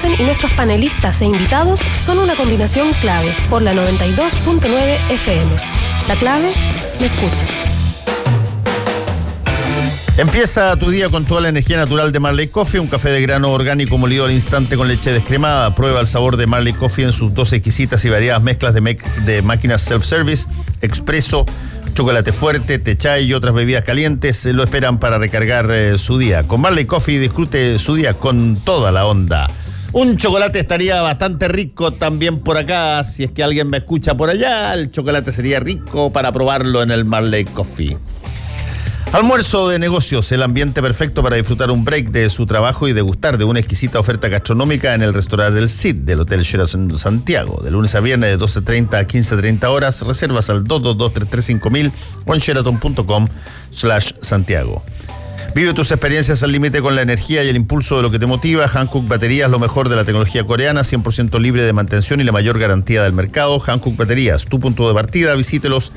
Y nuestros panelistas e invitados son una combinación clave por la 92.9 FM. La clave, me escucha. Empieza tu día con toda la energía natural de Marley Coffee, un café de grano orgánico molido al instante con leche descremada. Prueba el sabor de Marley Coffee en sus 2 exquisitas y variadas mezclas de máquinas self-service, expreso, chocolate fuerte, té chai y otras bebidas calientes. Lo esperan para recargar su día. Con Marley Coffee disfrute su día con toda la onda. Un chocolate estaría bastante rico también por acá. Si es que alguien me escucha por allá, el chocolate sería rico para probarlo en el Marley Coffee. Almuerzo de negocios, el ambiente perfecto para disfrutar un break de su trabajo y degustar de una exquisita oferta gastronómica en el restaurante del CID del Hotel Sheraton Santiago. De lunes a viernes de 12:30 a 15:30 horas. Reservas al 222-335.000 o en sheraton.com/Santiago. Vive tus experiencias al límite con la energía y el impulso de lo que te motiva. Hankook Baterías, lo mejor de la tecnología coreana, 100% libre de mantención y la mayor garantía del mercado. Hankook Baterías, tu punto de partida. Visítelos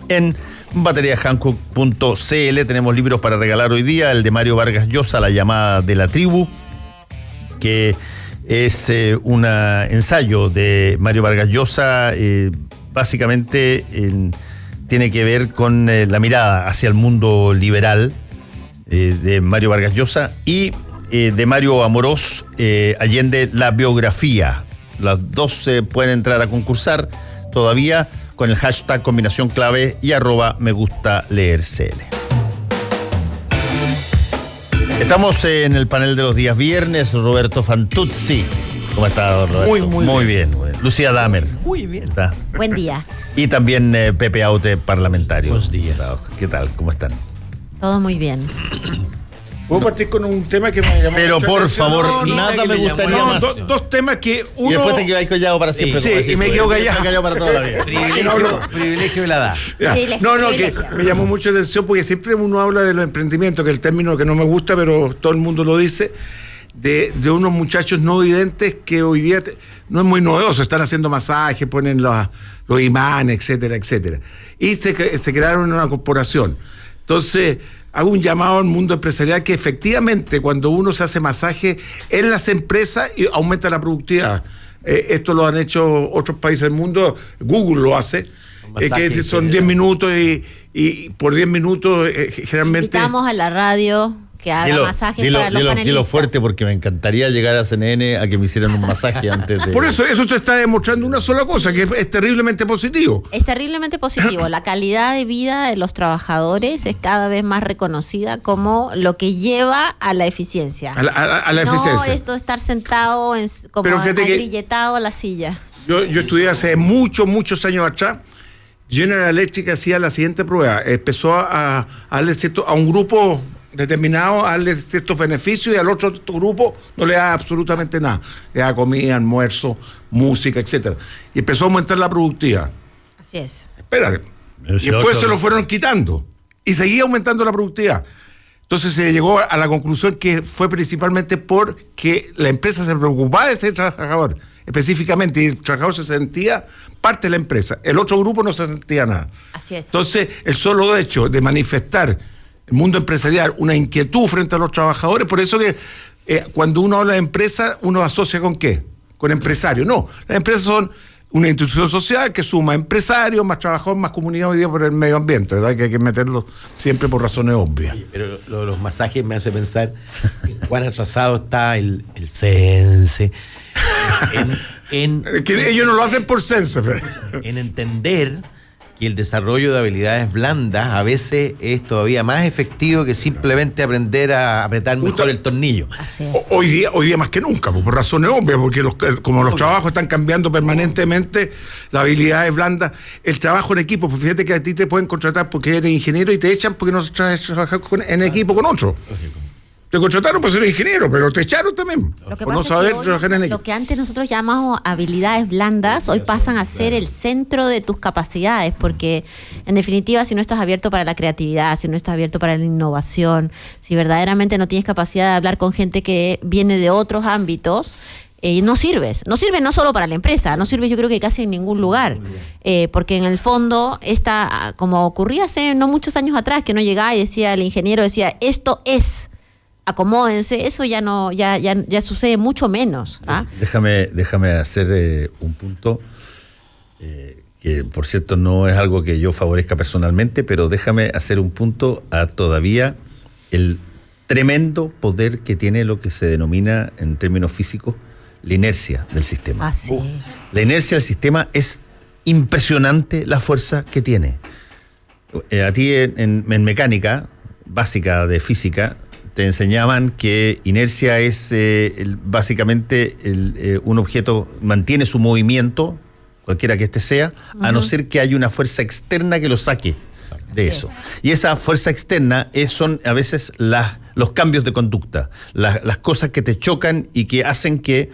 en bateriashankook.cl. Tenemos libros para regalar hoy día. El de Mario Vargas Llosa, La llamada de la tribu, que es un ensayo de Mario Vargas Llosa. Básicamente tiene que ver con la mirada hacia el mundo liberal de Mario Vargas Llosa, y de Mario Amorós, Allende, la biografía. Las dos se pueden entrar a concursar todavía con el hashtag combinación clave y @megustaleercl. Estamos en el panel de los días viernes. Roberto Fantuzzi. ¿Cómo está, Roberto? Muy bien. Lucía Damer. Muy bien. ¿Está? Buen día. Y también Pepe Aute, parlamentario. Buenos días. ¿Qué tal? ¿Cómo están? Todo muy bien. ¿Puedo partir con un tema que me llamó Pero mucho por la atención? favor, nada me gustaría más. Dos temas que uno... Y después te quedas callado para siempre. Sí, como y me tú, quedo callado. Me callado para toda la vida. Privilegio de la edad. Ya. Que me llamó mucho la atención porque siempre uno habla de los emprendimientos, que es el término que no me gusta, pero todo el mundo lo dice, de unos muchachos no videntes que hoy día no es muy novedoso, están haciendo masajes, ponen los imanes, etcétera, etcétera. Y se crearon una corporación. Entonces, hago un llamado al mundo empresarial que efectivamente cuando uno se hace masaje en las empresas aumenta la productividad. Esto lo han hecho otros países del mundo, Google lo hace, que son 10 minutos y por 10 minutos generalmente... Invitamos a la radio que haga masajes para los panelistas. Dilo fuerte porque me encantaría llegar a CNN a que me hicieran un masaje antes de... Por eso te está demostrando una sola cosa, que es terriblemente positivo. Es terriblemente positivo. La calidad de vida de los trabajadores es cada vez más reconocida como lo que lleva a la eficiencia. A la eficiencia. No esto de estar sentado como agrilletado a la silla. Yo estudié hace muchos años atrás. General Electric hacía la siguiente prueba. Empezó a darle a un grupo determinado, a darle ciertos beneficios, y al otro grupo no le da absolutamente nada. Le da comida, almuerzo, música, etcétera. Y empezó a aumentar la productividad. Así es. Espérate. Y después se lo fueron quitando. Y seguía aumentando la productividad. Entonces se llegó a la conclusión que fue principalmente porque la empresa se preocupaba de ese trabajador específicamente, y el trabajador se sentía parte de la empresa. El otro grupo no se sentía nada. Así es. Entonces, el solo hecho de manifestar el mundo empresarial una inquietud frente a los trabajadores, por eso que cuando uno habla de empresa, uno asocia ¿con qué? Con empresarios. No, las empresas son una institución social que suma empresarios, más trabajadores, más comunidad hoy día por el medio ambiente, ¿verdad? Que hay que meterlo siempre por razones obvias. Oye, pero los masajes me hace pensar en cuán atrasado está el CENSE que ellos no lo hacen por sense, en entender que el desarrollo de habilidades blandas a veces es todavía más efectivo que simplemente aprender a apretar mejor el tornillo. Así es. Hoy día más que nunca, por razones obvias, porque como los trabajos están cambiando permanentemente, las habilidades blandas, el trabajo en equipo, pues fíjate que a ti te pueden contratar porque eres ingeniero y te echan porque no trabajas en equipo con otro. Te contrataron por ser ingeniero, pero te echaron también. Lo que por pasa no saber es que trabajar en equipo. lo que antes nosotros llamamos habilidades blandas, hoy pasan a ser el centro de tus capacidades, porque en definitiva, si no estás abierto para la creatividad, si no estás abierto para la innovación, si verdaderamente no tienes capacidad de hablar con gente que viene de otros ámbitos, no sirves. No sirve no solo para la empresa, no sirve yo creo que casi en ningún lugar. Porque en el fondo, como ocurría hace no muchos años atrás, que uno llegaba y decía, el ingeniero decía, esto es. acomódense, eso ya no, ya sucede mucho menos. ¿Ah? Déjame hacer un punto que por cierto no es algo que yo favorezca personalmente, pero déjame hacer un punto a todavía el tremendo poder que tiene lo que se denomina en términos físicos la inercia del sistema. Ah, sí. La inercia del sistema es impresionante, la fuerza que tiene. A ti en mecánica básica de física te enseñaban que inercia es básicamente un objeto mantiene su movimiento, cualquiera que este sea, a no ser que haya una fuerza externa que lo saque de eso. Y esa fuerza externa son a veces los cambios de conducta, las cosas que te chocan y que hacen que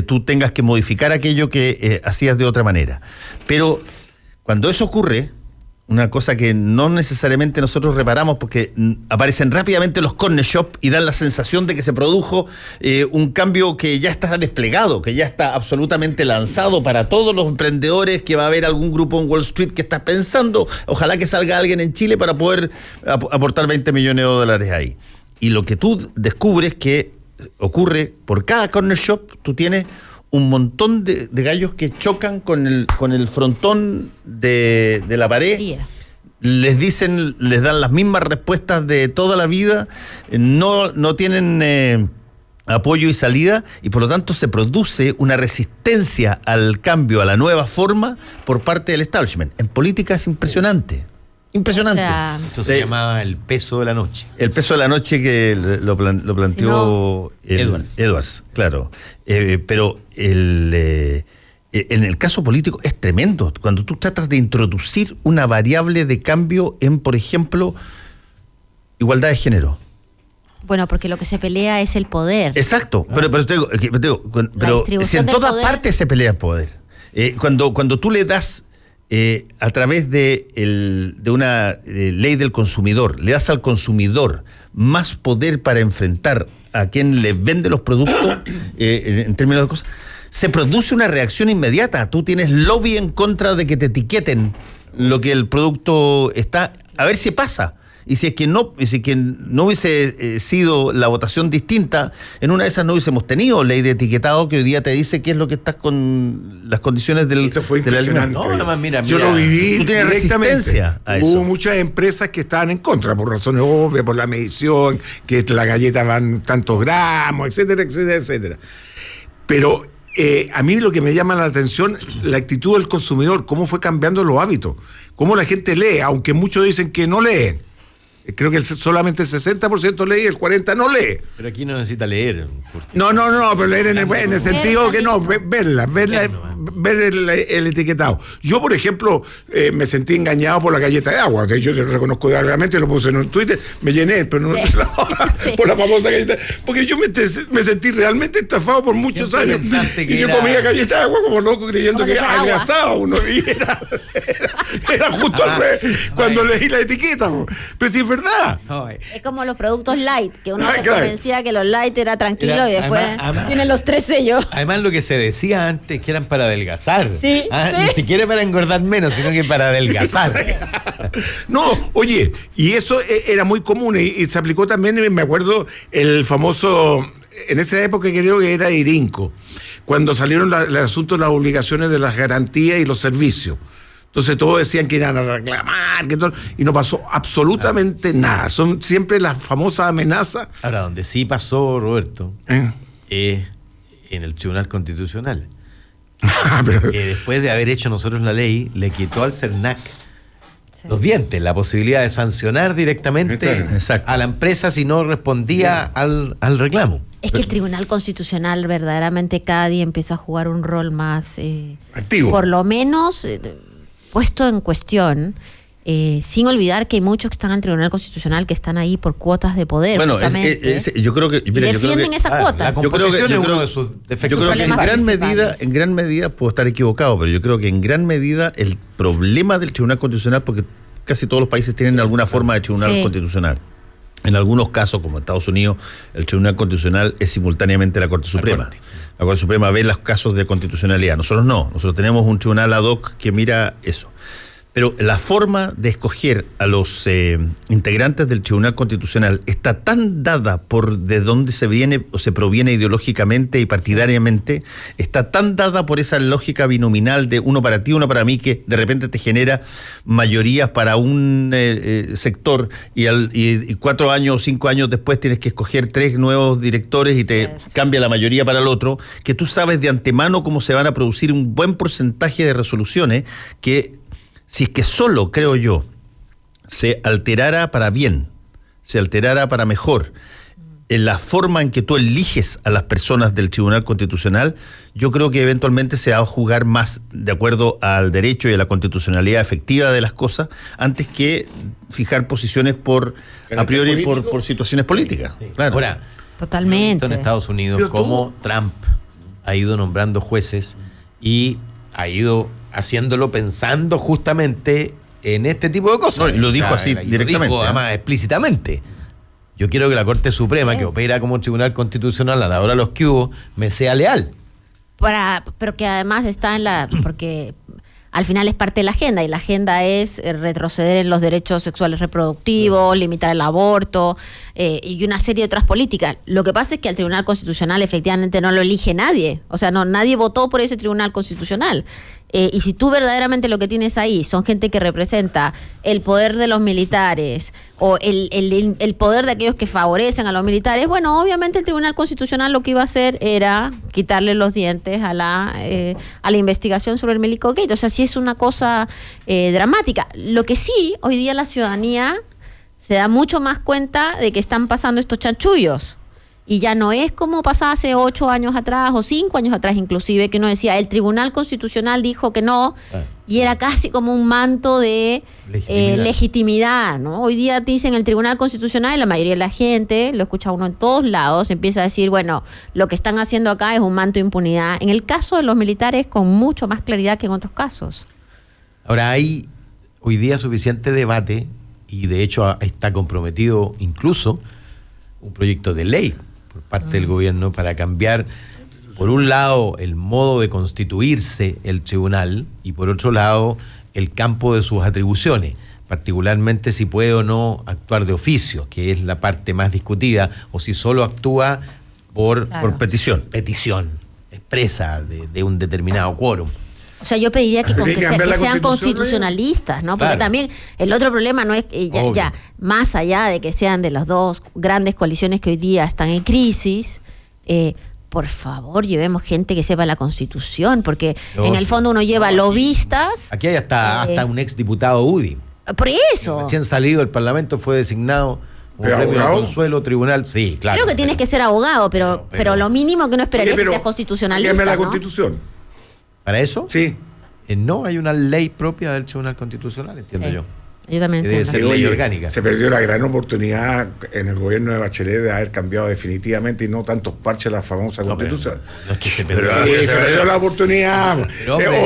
tú tengas que modificar aquello que hacías de otra manera. Pero cuando eso ocurre, una cosa que no necesariamente nosotros reparamos porque aparecen rápidamente los corner shop y dan la sensación de que se produjo un cambio que ya está desplegado, que ya está absolutamente lanzado para todos los emprendedores, que va a haber algún grupo en Wall Street que está pensando, ojalá que salga alguien en Chile para poder aportar $20 millones ahí. Y lo que tú descubres que ocurre por cada corner shop, tú tienes un montón de gallos que chocan con el frontón de la pared. Les dan las mismas respuestas de toda la vida, no tienen apoyo y salida, y por lo tanto se produce una resistencia al cambio, a la nueva forma por parte del establishment. En política es impresionante. Impresionante. O sea, Eso se llamaba el peso de la noche. El peso de la noche que lo planteó Edwards, claro. Pero en el caso político es tremendo. Cuando tú tratas de introducir una variable de cambio en, por ejemplo, igualdad de género. Bueno, porque lo que se pelea es el poder. Exacto. Pero si en todas partes se pelea el poder. Cuando tú le das a través de una ley del consumidor, le das al consumidor más poder para enfrentar a quien le vende los productos en términos de cosas, se produce una reacción inmediata. Tú tienes lobby en contra de que te etiqueten lo que el producto está, a ver si pasa. Y si es que no hubiese sido la votación distinta, en una de esas no hubiésemos tenido ley de etiquetado que hoy día te dice qué es lo que estás con las condiciones del Esto fue del impresionante. alimento. No, mira, Yo lo viví Tú tienes directamente. resistencia a eso. Hubo muchas empresas que estaban en contra, por razones obvias, por la medición, que la galleta van tantos gramos, etcétera, etcétera, etcétera. Pero a mí lo que me llama la atención, la actitud del consumidor, cómo fue cambiando los hábitos, cómo la gente lee, aunque muchos dicen que no leen. Creo que solamente el 60% lee y el 40% no lee. Pero aquí no necesita leer. No, pero leer en el sentido que no, ver el etiquetado. Yo, por ejemplo, me sentí engañado por la galleta de agua. Yo reconozco realmente, lo puse en un Twitter, me llené, pero no por la famosa galleta. Porque yo me sentí realmente estafado por muchos años. Y yo comía galleta de agua como loco, creyendo que adelgazaba uno. Y era justo al revés cuando leí la etiqueta. Pero si es verdad. Es como los productos light, que uno se claro. convencía que los light era tranquilo y después además, tienen los 3 sellos. Además, lo que se decía antes que eran para adelgazar. Sí. Ni siquiera para engordar menos, sino que para adelgazar. No, oye, y eso era muy común y se aplicó también, me acuerdo, el famoso, en esa época creo que era Irinco, cuando salieron el asunto de las obligaciones de las garantías y los servicios. Entonces todos decían que iban a reclamar, y no pasó absolutamente nada. Son siempre las famosas amenazas. Ahora, donde sí pasó, Roberto, en el Tribunal Constitucional. Que después de haber hecho nosotros la ley, le quitó al CERNAC los dientes, la posibilidad de sancionar directamente a la empresa si no respondía al reclamo. Es que el Tribunal Constitucional verdaderamente cada día empieza a jugar un rol más activo. Por lo menos puesto en cuestión, sin olvidar que hay muchos que están al Tribunal Constitucional que están ahí por cuotas de poder, bueno, justamente. Yo creo que defienden esas cuotas. La composición es uno de sus defectos. Yo creo que principales. en gran medida, puedo estar equivocado, pero yo creo que en gran medida el problema del Tribunal Constitucional, porque casi todos los países tienen alguna forma de Tribunal Constitucional. En algunos casos, como Estados Unidos, el Tribunal Constitucional es simultáneamente la Corte Suprema. La Corte Suprema ve los casos de constitucionalidad. Nosotros no. Nosotros tenemos un tribunal ad hoc que mira eso. Pero la forma de escoger a los integrantes del Tribunal Constitucional está tan dada por de dónde se viene o se proviene ideológicamente y partidariamente, está tan dada por esa lógica binominal de uno para ti, uno para mí, que de repente te genera mayorías para un sector y 4 años o 5 años después tienes que escoger 3 nuevos directores y te cambia la mayoría para el otro, que tú sabes de antemano cómo se van a producir un buen porcentaje de resoluciones que, si es que solo, creo yo, se alterara para bien, se alterara para mejor, en la forma en que tú eliges a las personas del Tribunal Constitucional, yo creo que eventualmente se va a jugar más de acuerdo al derecho y a la constitucionalidad efectiva de las cosas, antes que fijar posiciones a priori por situaciones políticas. Sí. Claro. Ahora, totalmente. en Estados Unidos, como Trump ha ido nombrando jueces y ha ido haciéndolo pensando justamente en este tipo de cosas. No, y lo dijo así directamente. Lo dijo, además, explícitamente. Yo quiero que la Corte Suprema, que opera como Tribunal Constitucional a la hora de los que hubo, me sea leal. Pero que además está porque al final es parte de la agenda, y la agenda es retroceder en los derechos sexuales reproductivos, limitar el aborto y una serie de otras políticas. Lo que pasa es que al Tribunal Constitucional efectivamente no lo elige nadie, o sea, nadie votó por ese Tribunal Constitucional. Y si tú verdaderamente lo que tienes ahí son gente que representa el poder de los militares o el poder de aquellos que favorecen a los militares, bueno, obviamente el Tribunal Constitucional lo que iba a hacer era quitarle los dientes a la investigación sobre el Mélico Gate. O sea, sí es una cosa dramática. Lo que sí, hoy día la ciudadanía se da mucho más cuenta de que están pasando estos chanchullos. Y ya no es como pasaba hace 8 años atrás o 5 años atrás inclusive, que uno decía, el Tribunal Constitucional dijo que no, y era casi como un manto de legitimidad, ¿no? Hoy día te dicen el Tribunal Constitucional y la mayoría de la gente, lo escucha uno en todos lados, empieza a decir, bueno, lo que están haciendo acá es un manto de impunidad. En el caso de los militares, con mucho más claridad que en otros casos. Ahora, hay hoy día suficiente debate, y de hecho está comprometido incluso un proyecto de ley por parte del gobierno para cambiar, por un lado, el modo de constituirse el tribunal y por otro lado, el campo de sus atribuciones, particularmente si puede o no actuar de oficio, que es la parte más discutida, o si solo actúa por petición expresa de un determinado quórum. O sea, yo pediría que sean constitucionalistas, ¿no? Porque claro, también el otro problema no es ya más allá de que sean de las dos grandes coaliciones que hoy día están en crisis, por favor, llevemos gente que sepa la Constitución, porque en el fondo uno lleva lobistas. Aquí hay hasta un exdiputado UDI. Por eso. Recién salido del Parlamento fue designado un premio de consuelo tribunal. Sí, claro. Creo que tienes que ser abogado, pero lo mínimo que uno esperaría es que seas constitucionalista, Dígame la ¿no? Constitución. ¿Para eso? Sí. No hay una ley propia del Tribunal Constitucional, entiendo yo. Yo también Debe entiendo. ser ley orgánica. Se perdió la gran oportunidad en el gobierno de Bachelet de haber cambiado definitivamente y no tantos parches a la famosa Constitución. No es que se Pero perdió. se perdió la oportunidad.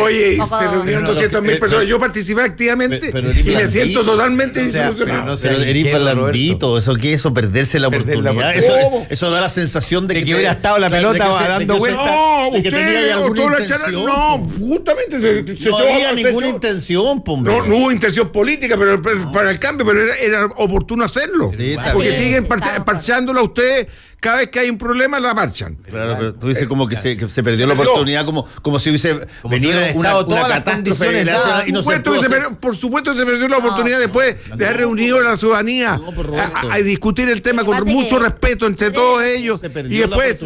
Oye, Se reunieron 200.000 personas. Yo participé activamente y me siento totalmente desilusionado. Pero eres blandito, eso perderse la oportunidad. Eso da la sensación de que hubiera estado la pelota dando vueltas. No, de que tenía alguna intención. No, justamente no había ninguna intención, no hubo intención política, pero para el cambio, pero era oportuno hacerlo. Sí, porque sí, siguen parchándola a ustedes. Cada vez que hay un problema la marchan. Claro, pero tú dices como que se perdió la oportunidad, como si hubiese venido todas las condiciones dadas. Por supuesto que se perdió la oportunidad después de haber reunido a la ciudadanía a discutir el tema con mucho respeto entre todos ellos. Y después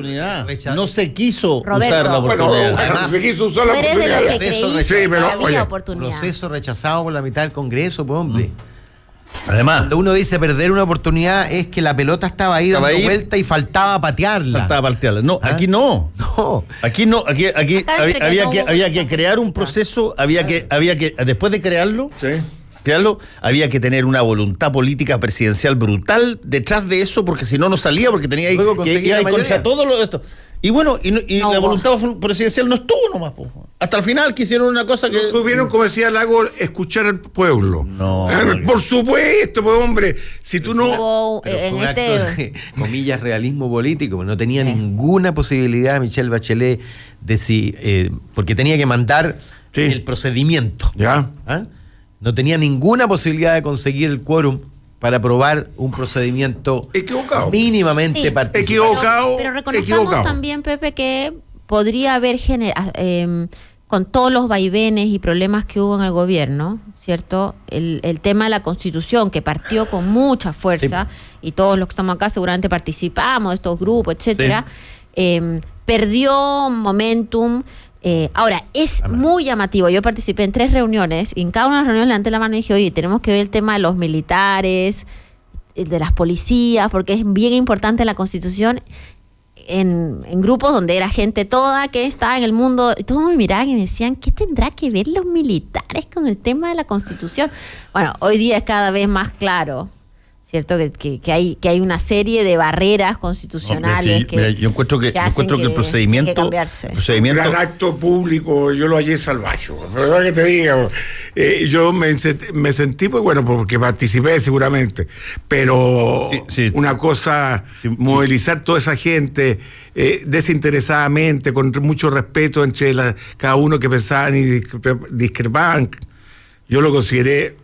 no se quiso Roberto, usar la oportunidad. Además, se quiso usar la tú eres de oportunidad. los que creíste que había oportunidad. Proceso rechazado por la mitad del Congreso, pues hombre. Además, Cuando uno dice perder una oportunidad es que la pelota estaba ahí dando vuelta y faltaba patearla. No, aquí no. No. Aquí no, aquí había que crear un proceso, había que después de crearlo, había que tener una voluntad política presidencial brutal detrás de eso, porque si no salía, porque tenía que ir contra todo lo esto. Y bueno, la voluntad presidencial no estuvo nomás, po. Hasta el final quisieron una cosa que... No tuvieron, como decía Lago, escuchar al pueblo. No. Por supuesto, pues hombre, si tú no... En acto de, comillas, realismo político, no tenía ninguna posibilidad Michelle Bachelet de porque tenía que mandar el procedimiento. Ya. ¿Ah? no tenía ninguna posibilidad de conseguir el quórum para aprobar un procedimiento mínimamente participativo. Pero reconozcamos también, Pepe, que podría haber con todos los vaivenes y problemas que hubo en el gobierno, ¿cierto? El tema de la Constitución, que partió con mucha fuerza, y todos los que estamos acá seguramente participamos de estos grupos, etcétera, perdió momentum. Ahora, es muy llamativo. Yo participé en 3 reuniones y en cada una de las reuniones levanté la mano y dije, oye, tenemos que ver el tema de los militares, de las policías, porque es bien importante la Constitución en grupos donde era gente toda que estaba en el mundo. Y todos me miraban y me decían, ¿qué tendrá que ver los militares con el tema de la Constitución? Bueno, hoy día es cada vez más claro, ¿cierto? Que hay una serie de barreras constitucionales yo encuentro que el procedimiento gran acto público, yo lo hallé salvaje, ¿verdad que te diga? Yo me sentí, pues bueno, porque participé seguramente, pero una cosa, movilizar toda esa gente desinteresadamente, con mucho respeto entre cada uno que pensaban y discrepaban, yo lo consideré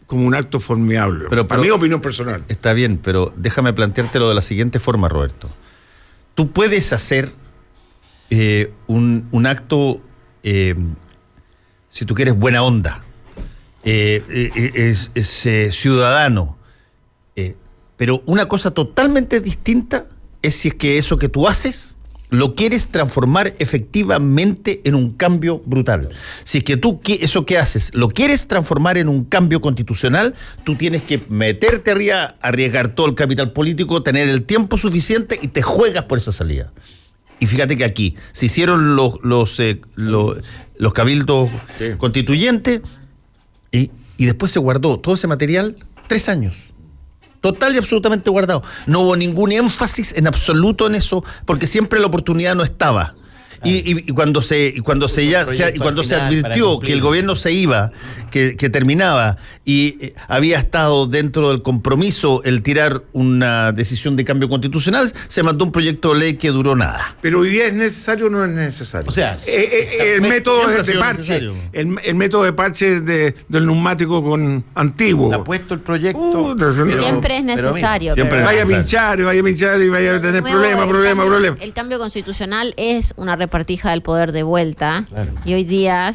como un acto formidable. Pero para mi opinión personal. Está bien, pero déjame planteártelo de la siguiente forma, Roberto. Tú puedes hacer un acto, si tú quieres, buena onda, ciudadano, pero una cosa totalmente distinta es si es que eso que tú haces lo quieres transformar efectivamente en un cambio brutal. Si es que tú eso que haces lo quieres transformar en un cambio constitucional, tú tienes que meterte arriba, arriesgar todo el capital político, tener el tiempo suficiente y te juegas por esa salida. Y fíjate que aquí se hicieron los cabildos constituyentes y después se guardó todo ese material 3 años. Total y absolutamente guardado. No hubo ningún énfasis en absoluto en eso, porque siempre la oportunidad no estaba. Y cuando se advirtió que el gobierno se iba, que terminaba, y había estado dentro del compromiso el tirar una decisión de cambio constitucional, se mandó un proyecto de ley que duró nada. Pero hoy día, ¿es necesario o no es necesario? O sea, el método de parche, el método de parche del neumático antiguo. Ha puesto el proyecto. Siempre es necesario. Vaya a pinchar y vaya a tener problemas. El cambio constitucional es una repartija del poder de vuelta, y hoy día,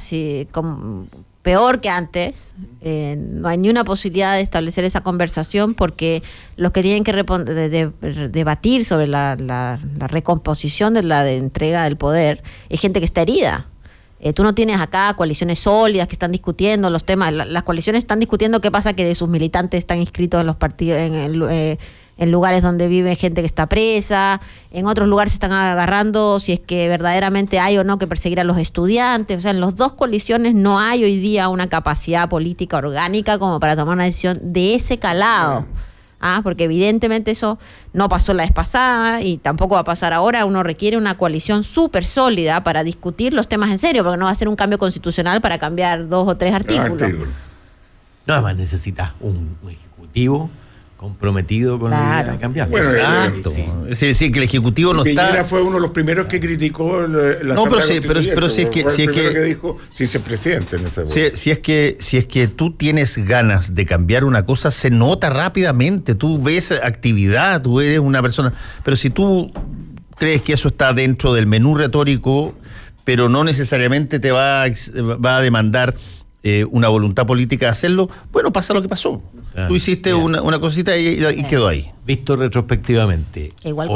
peor que antes, no hay ni una posibilidad de establecer esa conversación, porque los que tienen que debatir sobre la recomposición de la entrega del poder es gente que está herida. Tú no tienes acá coaliciones sólidas que están discutiendo los temas. Las coaliciones están discutiendo qué pasa que de sus militantes están inscritos en los partidos, en lugares donde vive gente que está presa. En otros lugares se están agarrando si es que verdaderamente hay o no que perseguir a los estudiantes. O sea, en las 2 coaliciones no hay hoy día una capacidad política orgánica como para tomar una decisión de ese calado. Porque evidentemente eso no pasó la vez pasada y tampoco va a pasar ahora. Uno requiere una coalición súper sólida para discutir los temas en serio, porque no va a ser un cambio constitucional para cambiar 2 o 3 artículos. Nada más necesitas un ejecutivo comprometido con la idea de cambiar. Bueno, exacto. Es decir, que el Ejecutivo no está... Piñera fue uno de los primeros que criticó la pero si es que dijo, si es presidente en ese momento. Si es que tú tienes ganas de cambiar una cosa, se nota rápidamente. Tú ves actividad, tú eres una persona... Pero si tú crees que eso está dentro del menú retórico, pero no necesariamente te va a demandar una voluntad política de hacerlo, bueno, pasa lo que pasó. Tú hiciste una cosita y quedó ahí. Visto retrospectivamente, Igual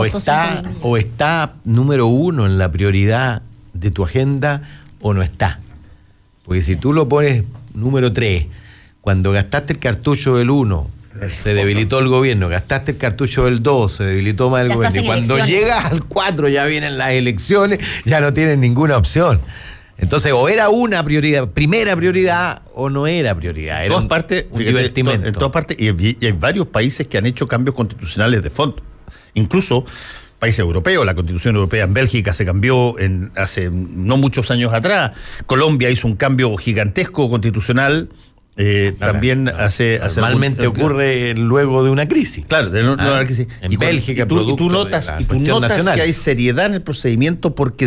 o está número 1 en la prioridad de tu agenda o no está. Porque si tú lo pones número 3, cuando gastaste el cartucho del 1, se debilitó el gobierno, gastaste el cartucho del 2, se debilitó más el gobierno, y cuando llegas al 4 ya vienen las elecciones, ya no tienes ninguna opción. Entonces, o era una prioridad, primera prioridad, o no era prioridad. Era en todas partes, y hay varios países que han hecho cambios constitucionales de fondo. Incluso países europeos, la Constitución Europea en Bélgica se cambió hace no muchos años atrás. Colombia hizo un cambio gigantesco constitucional. También normalmente ocurre luego de una crisis. Claro, de una crisis. En Bélgica, tú notas que hay seriedad en el procedimiento, porque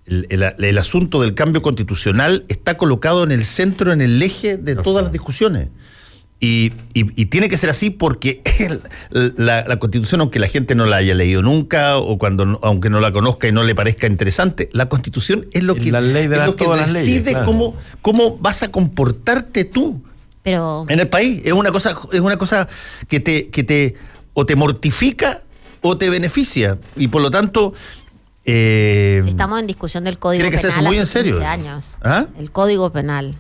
el asunto del cambio constitucional está colocado en el centro, en el eje de todas las discusiones. Y tiene que ser así porque la Constitución, aunque la gente no la haya leído nunca o aunque no la conozca y no le parezca interesante, la Constitución es lo que, la ley de todas las leyes, decide claro. cómo vas a comportarte tú en el país. Es una cosa que te o te mortifica o te beneficia, y por lo tanto si estamos en discusión del Código Penal hace muy en serio. 15 años. ¿Ah? El Código Penal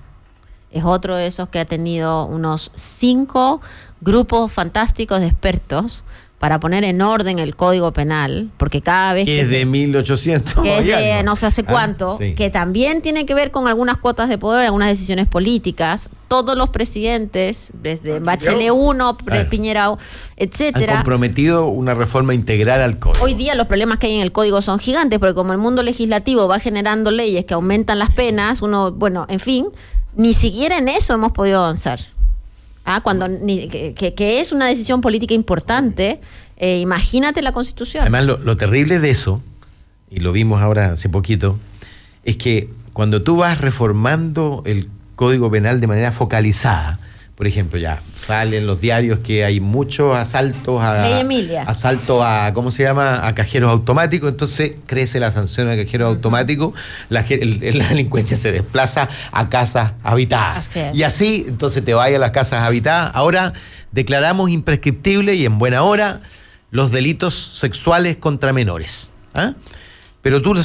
es otro de esos que ha tenido unos 5 grupos fantásticos de expertos para poner en orden el Código Penal, porque cada vez que es de 1800. que es de no sé hace cuánto, sí. que también tiene que ver con algunas cuotas de poder, algunas decisiones políticas. Todos los presidentes, desde Bachelet 1, Piñera, etcétera, han comprometido una reforma integral al código. Hoy día los problemas que hay en el código son gigantes, porque como el mundo legislativo va generando leyes que aumentan las penas, en fin, ni siquiera en eso hemos podido avanzar. Cuando que es una decisión política importante, imagínate la Constitución. Además, lo terrible de eso, y lo vimos ahora hace poquito, es que cuando tú vas reformando el Código Penal de manera focalizada, por ejemplo, ya salen los diarios que hay muchos asaltos a ¿cómo se llama? A cajeros automáticos, entonces crece la sanción a cajeros automáticos, la delincuencia se desplaza a casas habitadas. Y así, entonces te vayas a las casas habitadas. Ahora declaramos imprescriptible y en buena hora los delitos sexuales contra menores. Pero tú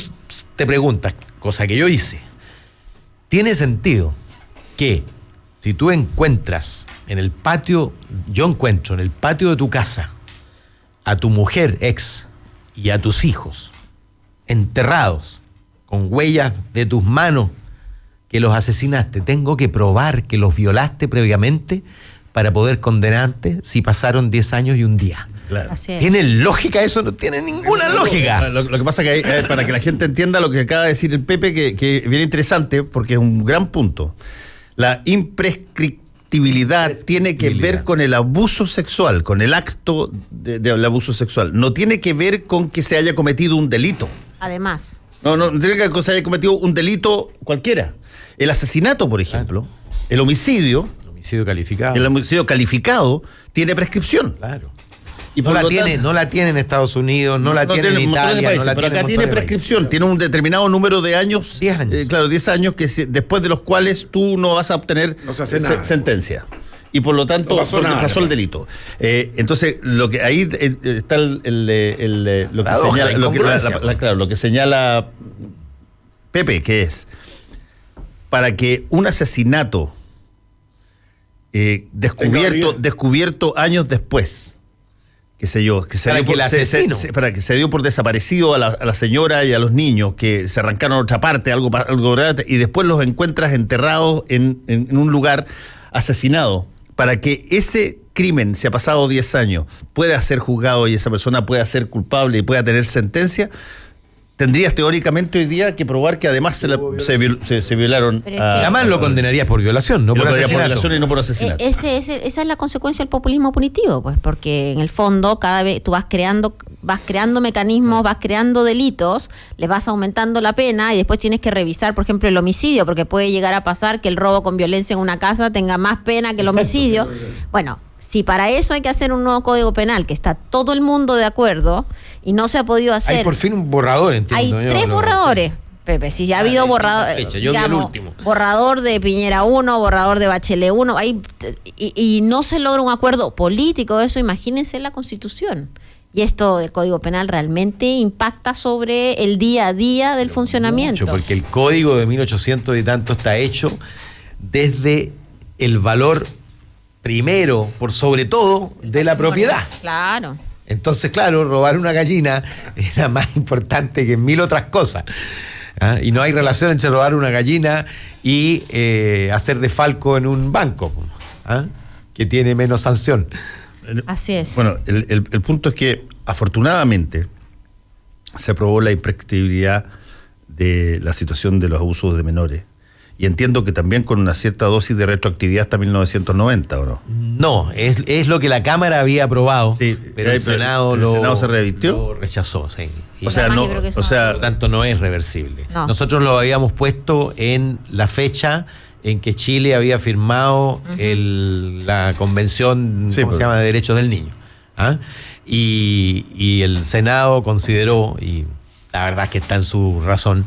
te preguntas, cosa que yo hice, ¿tiene sentido que si tú encuentras en el patio de tu casa a tu mujer ex y a tus hijos enterrados con huellas de tus manos que los asesinaste, tengo que probar que los violaste previamente para poder condenarte si pasaron 10 años y un día? Claro. ¿Tiene lógica eso? No tiene ninguna lógica. Lo que pasa es que para que la gente entienda lo que acaba de decir el Pepe, que es bien interesante porque es un gran punto. La imprescriptibilidad tiene que ver con el abuso sexual, con el acto del abuso sexual. No tiene que ver con que se haya cometido un delito. Además. No tiene que ver con que se haya cometido un delito cualquiera. El asesinato, por ejemplo, el homicidio. El homicidio calificado tiene prescripción. Claro. Y no la tiene en Estados Unidos, no la tiene en Italia, pero acá tiene prescripción, tiene un determinado número de años. 10 años. 10 años después de los cuales tú no vas a obtener sentencia. Y por lo tanto, porque pasó el delito. Entonces, lo que ahí está lo que señala Pepe, que es para que un asesinato descubierto años después, qué sé yo, que se dio por desaparecido a la señora y a los niños que se arrancaron a otra parte, algo y después los encuentras enterrados en un lugar asesinado, para que ese crimen, se ha pasado 10 años, pueda ser juzgado y esa persona pueda ser culpable y pueda tener sentencia, tendrías teóricamente hoy día que probar que además se violaron. Además lo condenarías por violación, no por asesinato. Por violación y no por asesinato. Esa es la consecuencia del populismo punitivo, pues, porque en el fondo cada vez tú vas creando mecanismos, vas creando delitos, le vas aumentando la pena y después tienes que revisar, por ejemplo, el homicidio, porque puede llegar a pasar que el robo con violencia en una casa tenga más pena que el homicidio. Bueno, si para eso hay que hacer un nuevo Código Penal, que está todo el mundo de acuerdo y no se ha podido hacer. Hay por fin un borrador, entiendo. Hay 3 borradores. Pepe, si ya ha habido borrador, borrador de Piñera 1, borrador de Bachelet 1, y no se logra un acuerdo político de eso, imagínense la Constitución. Y esto del Código Penal realmente impacta sobre el día a día del funcionamiento. Mucho, porque el Código de 1800 y tanto está hecho desde el valor primero, por sobre todo, de la propiedad. Claro. Entonces, claro, robar una gallina era más importante que 1000 otras cosas. Y no hay relación entre robar una gallina y hacer desfalco en un banco, que tiene menos sanción. Así es. Bueno, el punto es que afortunadamente se aprobó la imprescriptibilidad de la situación de los abusos de menores. Y entiendo que también con una cierta dosis de retroactividad hasta 1990, ¿o no? No, es lo que la Cámara había aprobado, Sí, pero el Senado se revirtió. lo rechazó, sí. O sea, no, por Por lo tanto, no es reversible. No. Nosotros lo habíamos puesto en la fecha en que Chile había firmado la Convención Sí, ¿cómo se llama? De Derechos del Niño. ¿Ah? Y el Senado consideró, y la verdad es que está en su razón,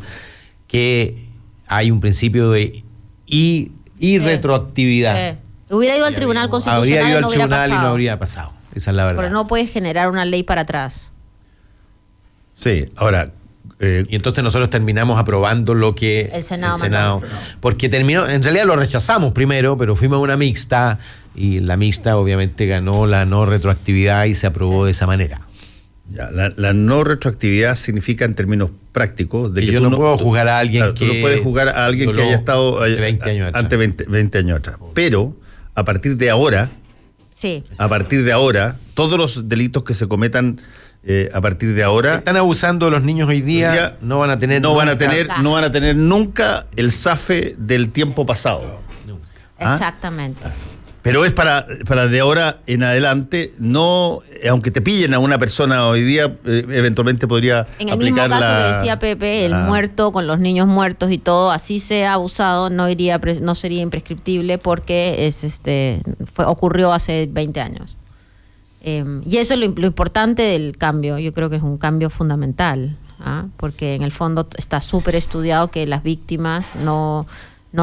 que hay un principio de irretroactividad. Hubiera ido al Tribunal Constitucional. Habría ido al no hubiera tribunal y no pasado. habría pasado. Esa es la verdad. Pero no puedes generar una ley para atrás. Sí, ahora... Y entonces nosotros terminamos aprobando lo que El Senado porque terminó, en realidad lo rechazamos primero, pero fuimos a una mixta y la mixta obviamente ganó la no retroactividad y se aprobó de esa manera. ya, la no retroactividad significa en términos prácticos de Y que yo tú no puedo juzgar a alguien claro, que tú no puedes juzgar a alguien que violó haya estado hace 20 años atrás. antes 20 años atrás. Pero a partir de ahora, Sí. todos los delitos que se cometan a partir de ahora Están abusando de los niños hoy día, no van a tener no van a nunca- tener nunca el zafe del tiempo pasado. ¿Ah? Exactamente. Pero es para de ahora en adelante, no, aunque te pillen a una persona hoy día, eventualmente podría En el mismo aplicar caso que decía Pepe, el muerto con los niños muertos y todo, así sea abusado, no sería imprescriptible porque ocurrió hace 20 años. Y eso es lo importante del cambio. Yo creo que es un cambio fundamental, porque en el fondo está súper estudiado que las víctimas no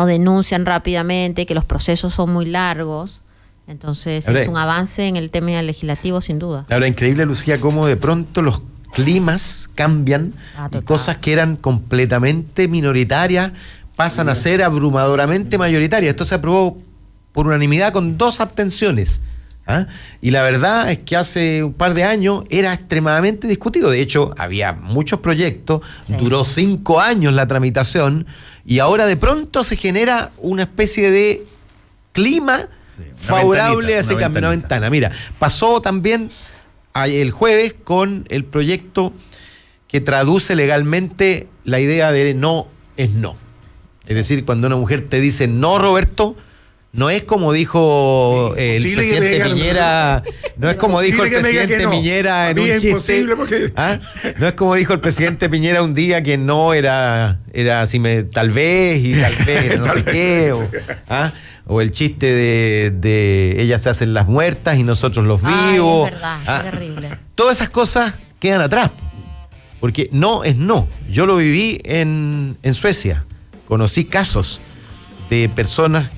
denuncian rápidamente, que los procesos son muy largos. Entonces Ahora, es un avance en el tema legislativo sin duda. Ahora, increíble, Lucía, cómo de pronto los climas cambian y Total. cosas que eran completamente minoritarias pasan a ser abrumadoramente mayoritarias. Esto se aprobó por unanimidad con 2 abstenciones. Y la verdad es que hace un par de años era extremadamente discutido. De hecho, había muchos proyectos, duró 5 años la tramitación y ahora de pronto se genera una especie de clima favorable a ese cambio, una ventana. Mira, pasó también el jueves con el proyecto que traduce legalmente la idea de no es no. Es decir, cuando una mujer te dice no, Roberto, no es como dijo el presidente Piñera, no es como dijo el presidente Piñera en un chiste. No es como dijo el presidente Piñera un día que no era así, tal vez y tal vez, no sé qué. O el chiste de ellas se hacen las muertas y nosotros los vivos. Es verdad, es terrible. Todas esas cosas quedan atrás. Porque no es no. Yo lo viví en Suecia. Conocí casos de personas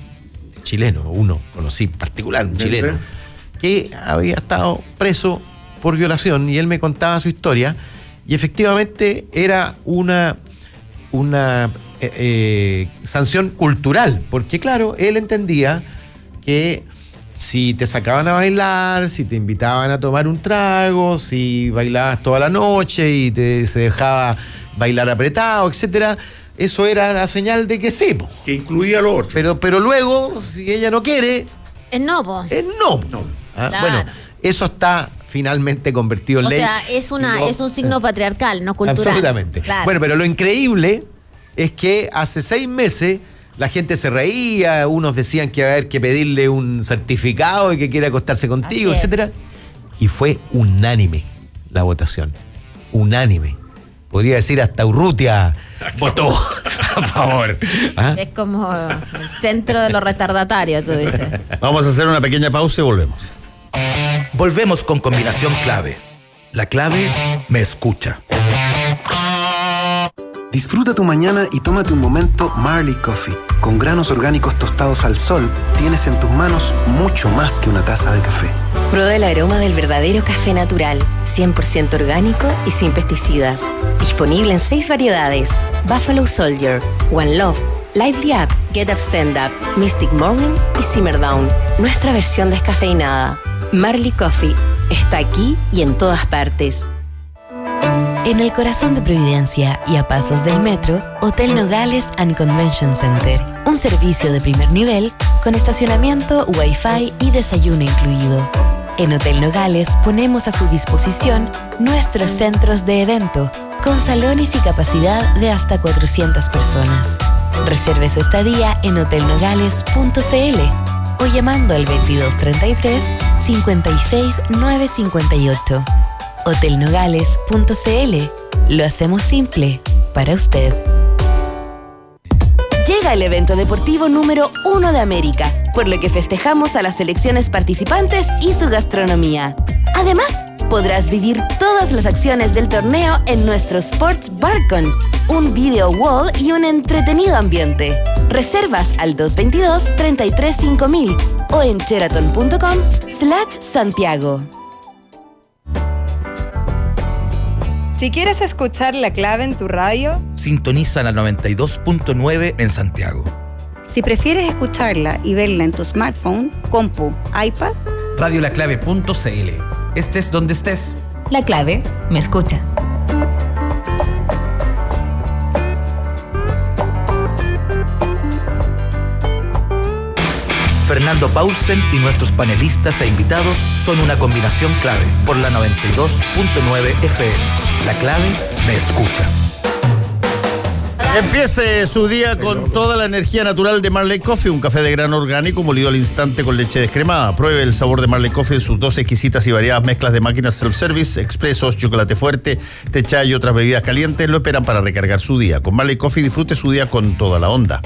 chilenos, uno conocí particular, un chileno, que había estado preso por violación y él me contaba su historia y efectivamente era una sanción cultural, porque claro, él entendía que si te sacaban a bailar, si te invitaban a tomar un trago, si bailabas toda la noche y se dejaba bailar apretado, etcétera, eso era la señal de que sí, que incluía lo otro. Pero luego, si ella no quiere, Es no, po. es no. Claro. Bueno, eso está finalmente convertido en ley. O sea, es un signo patriarcal, no cultural. Absolutamente. Claro. Bueno, pero lo increíble es que hace 6 meses la gente se reía, unos decían que iba a haber que pedirle un certificado de que quiere acostarse contigo, Así es. etcétera. Y fue unánime la votación. Unánime. Podría decir hasta Urrutia votó a favor. Es como el centro de los retardatarios, tú dices. Vamos a hacer una pequeña pausa y volvemos. Volvemos con combinación clave. La clave me escucha. Disfruta tu mañana y tómate un momento Marley Coffee. Con granos orgánicos tostados al sol, tienes en tus manos mucho más que una taza de café. Prueba el aroma del verdadero café natural, 100% orgánico y sin pesticidas. Disponible en 6 variedades: Buffalo Soldier, One Love, Lively Up, Get Up Stand Up, Mystic Morning y Simmer Down. Nuestra versión descafeinada. Marley Coffee está aquí y en todas partes. En el corazón de Providencia y a pasos del metro, Hotel Nogales and Convention Center. Un servicio de primer nivel con estacionamiento, wifi y desayuno incluido. En Hotel Nogales ponemos a su disposición nuestros centros de evento, con salones y capacidad de hasta 400 personas. Reserve su estadía en hotelnogales.cl o llamando al 2233 56958. Hotelnogales.cl. Lo hacemos simple para usted. Llega el evento deportivo número 1 de América, por lo que festejamos a las selecciones participantes y su gastronomía. Además, podrás vivir todas las acciones del torneo en nuestro Sports Barcon, un video wall y un entretenido ambiente. Reservas al 222-335000 o en sheraton.com/Santiago. Si quieres escuchar La Clave en tu radio, sintoniza la 92.9 en Santiago. si prefieres escucharla y verla en tu smartphone, compu, iPad, radiolaclave.cl. Estés donde estés. La Clave me escucha. Fernando Paulsen y nuestros panelistas e invitados son una combinación clave por la 92.9 FM. La Clave me escucha. Empiece su día con toda la energía natural de Marley Coffee, un café de grano orgánico molido al instante con leche descremada. Pruebe el sabor de Marley Coffee en sus 2 exquisitas y variadas mezclas de máquinas self-service, expresos, chocolate fuerte, té chai y otras bebidas calientes lo esperan para recargar su día. Con Marley Coffee disfrute su día con toda la onda.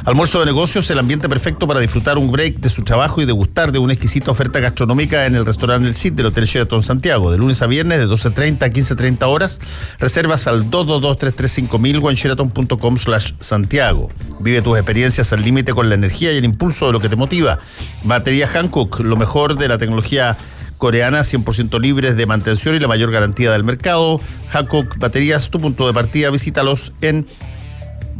Almuerzo de negocios, el ambiente perfecto para disfrutar un break de su trabajo y degustar de una exquisita oferta gastronómica en el restaurante El Cid del Hotel Sheraton Santiago, de lunes a viernes de 12:30 a 15:30 horas. Reservas al 222-335-1000 o en sheraton.com/Santiago. Vive tus experiencias al límite con la energía y el impulso de lo que te motiva. Batería Hankook, lo mejor de la tecnología coreana, 100% libres de mantención y la mayor garantía del mercado. Hankook Baterías, tu punto de partida. Visítalos en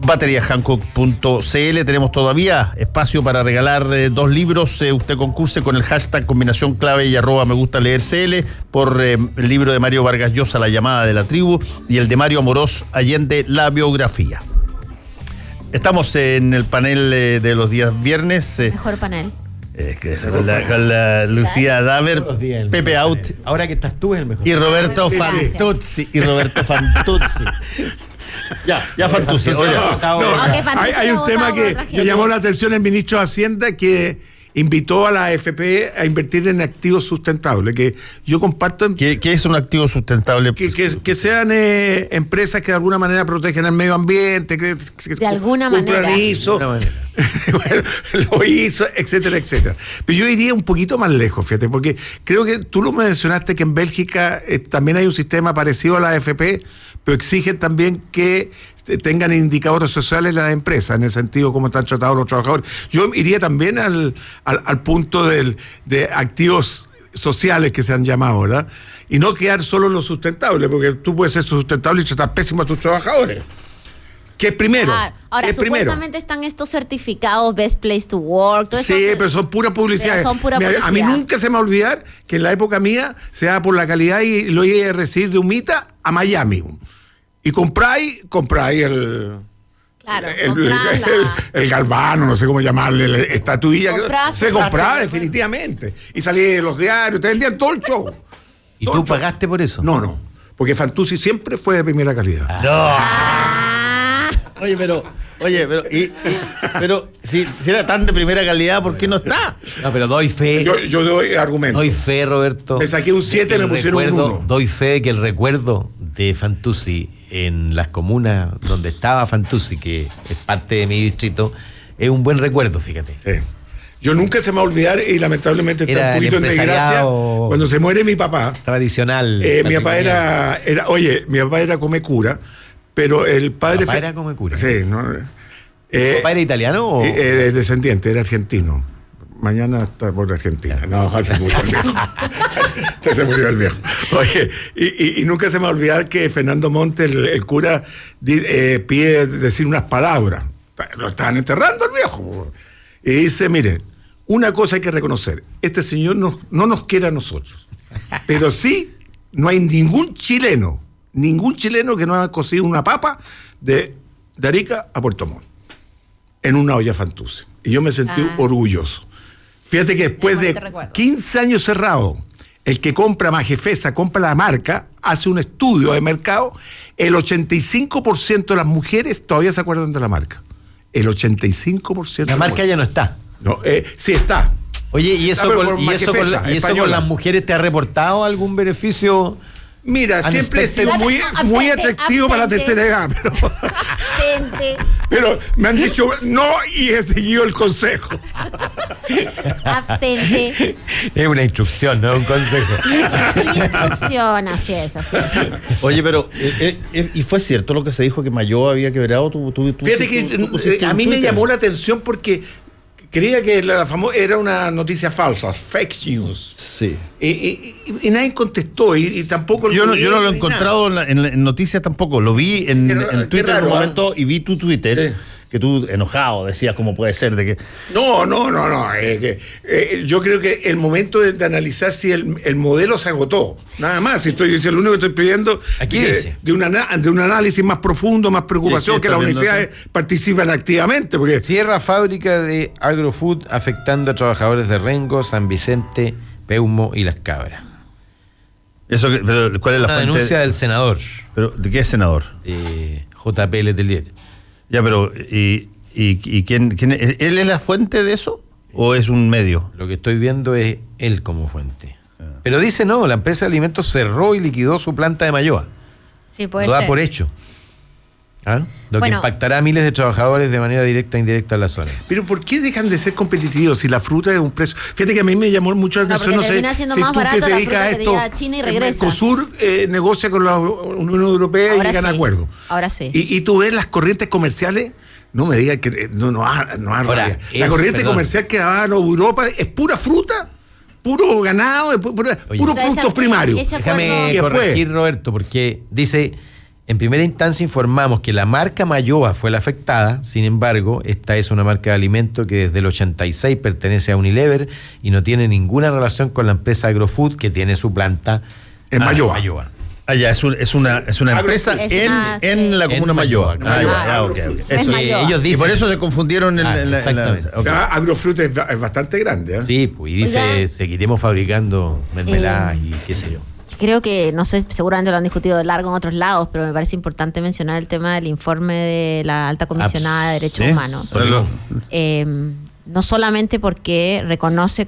bateriahankook.cl. Tenemos todavía espacio para regalar 2 libros. Usted concurse con el hashtag combinación clave y @ me gusta leer CL por el libro de Mario Vargas Llosa, La llamada de la tribu, y el de Mario Amorós Allende, La biografía. Estamos en el panel de los días viernes. Mejor panel. Con la Lucía Damer, Pepe Out. Ahora que estás tú es el mejor. Y Roberto Fantuzzi. Ya Fantuzzi. Hay un tema que me llamó la atención: el ministro de Hacienda, que invitó a la AFP a invertir en activos sustentables, que yo comparto. ¿Qué es un activo sustentable? Que sean empresas que de alguna manera protegen el medio ambiente, que de alguna manera. Bueno, lo hizo, etcétera, etcétera. Pero yo iría un poquito más lejos, fíjate, porque creo que tú lo mencionaste, que en Bélgica también hay un sistema parecido a la AFP, pero exigen también que tengan indicadores sociales las empresas, en el sentido cómo están tratados los trabajadores. Yo iría también al punto de activos sociales que se han llamado, ¿verdad? Y no quedar solo en lo sustentable, porque tú puedes ser sustentable y tratar pésimo a tus trabajadores. ¿Qué es primero? Claro. Ahora, supuestamente están estos certificados Best Place to Work. Todo sí, pero son pura publicidad. A mí nunca se me va a olvidar que en la época mía se da por la calidad y lo iba a recibir de Humita a Miami. Y compráis el... Claro, el galvano, no sé cómo llamarle, la estatuilla. Se compraba definitivamente. Y salía de los diarios, te vendían todo el show. ¿Y tú pagaste por eso? No, porque Fantuzzi siempre fue de primera calidad. Oye, pero si era tan de primera calidad, ¿por qué no está? No, pero doy fe. Yo doy argumento. Doy fe, Roberto. Me saqué un 7, me pusieron un 1. Doy fe que el recuerdo de Fantuzzi en las comunas donde estaba Fantuzzi, que es parte de mi distrito, es un buen recuerdo, fíjate. Sí. Yo nunca se me va a olvidar, y lamentablemente está un poquito en desgracia, cuando se muere mi papá. Tradicional. Mi papá era come cura. Pero el padre... ¿Papá era come cura? Sí, ¿no? ¿Papá era italiano o...? Descendiente, era argentino. Mañana está por Argentina. No, se murió el viejo. Se murió el viejo. Oye, y nunca se me va a olvidar que Fernando Monte, el cura, pide decir unas palabras. Lo estaban enterrando el viejo. Y dice, miren, una cosa hay que reconocer. Este señor no nos quiere a nosotros. Pero sí, no hay ningún chileno que no haya cocido una papa de Arica a Puerto Montt en una olla Fantuzzi. Y yo me sentí orgulloso. Fíjate que después de 15 años cerrado, el que compra Majefesa, compra la marca, hace un estudio de mercado, el 85% de las mujeres todavía se acuerdan de la marca. El 85%. La marca ya no está. No, sí está. Oye, ¿y eso con las mujeres te ha reportado algún beneficio? Mira, siempre he sido muy atractivo para la tercera edad, pero me han dicho no y he seguido el consejo. Abstente. Es una instrucción, no un consejo. Instrucción, así es. Oye, pero ¿y fue cierto lo que se dijo que Mayoa había quebrado? Fíjate que a mí me llamó la atención porque creía que era una noticia falsa, fake news. Sí. Y nadie contestó y tampoco... Yo no lo he encontrado en noticias tampoco. Lo vi en Twitter en un momento y vi tu Twitter. Sí. Que tú, enojado, decías cómo puede ser de que... No. Yo creo que el momento de analizar si el modelo se agotó. Nada más. Si lo único que estoy pidiendo de un análisis más profundo, más preocupación, que las universidades participen activamente. Porque cierra fábrica de agrofood afectando a trabajadores de Rengo, San Vicente, Peumo y Las Cabras. Pero, ¿cuál es la fuente? Denuncia del senador. ¿Pero de qué senador? De JP Letelier. Ya, pero ¿y quién él es la fuente de eso o es un medio? Lo que estoy viendo es él como fuente. Pero dice no, la empresa de alimentos cerró y liquidó su planta de Mayoa. Sí, puede ser. Lo da ser. por hecho. Lo que impactará a miles de trabajadores de manera directa e indirecta en la zona. Pero ¿por qué dejan de ser competitivos si la fruta es un precio? Fíjate que a mí me llamó mucho la atención, no sé, si tú que te dedicas a esto, China y regresa. Mercosur negocia con la Unión Europea y llegan a acuerdo. Ahora sí. Y tú ves las corrientes comerciales, no me digas que no Ahora, la corriente comercial que va a Europa es pura fruta, puro ganado, puro productos primarios. Déjame corregir, Roberto, porque dice... En primera instancia informamos que la marca Mayoa fue la afectada, sin embargo, esta es una marca de alimento que desde el 86 pertenece a Unilever y no tiene ninguna relación con la empresa Agrofood que tiene su planta en Mayoa. Ya, es una empresa en la comuna Mayoa. Okay. Ellos dicen, y por eso se confundieron exactamente. Agrofruit es bastante grande. Sí, pues, y dice, seguiremos fabricando mermeladas y qué sé yo. Creo que, no sé, seguramente lo han discutido de largo en otros lados, pero me parece importante mencionar el tema del informe de la alta comisionada de Derechos Humanos. No solamente porque reconoce,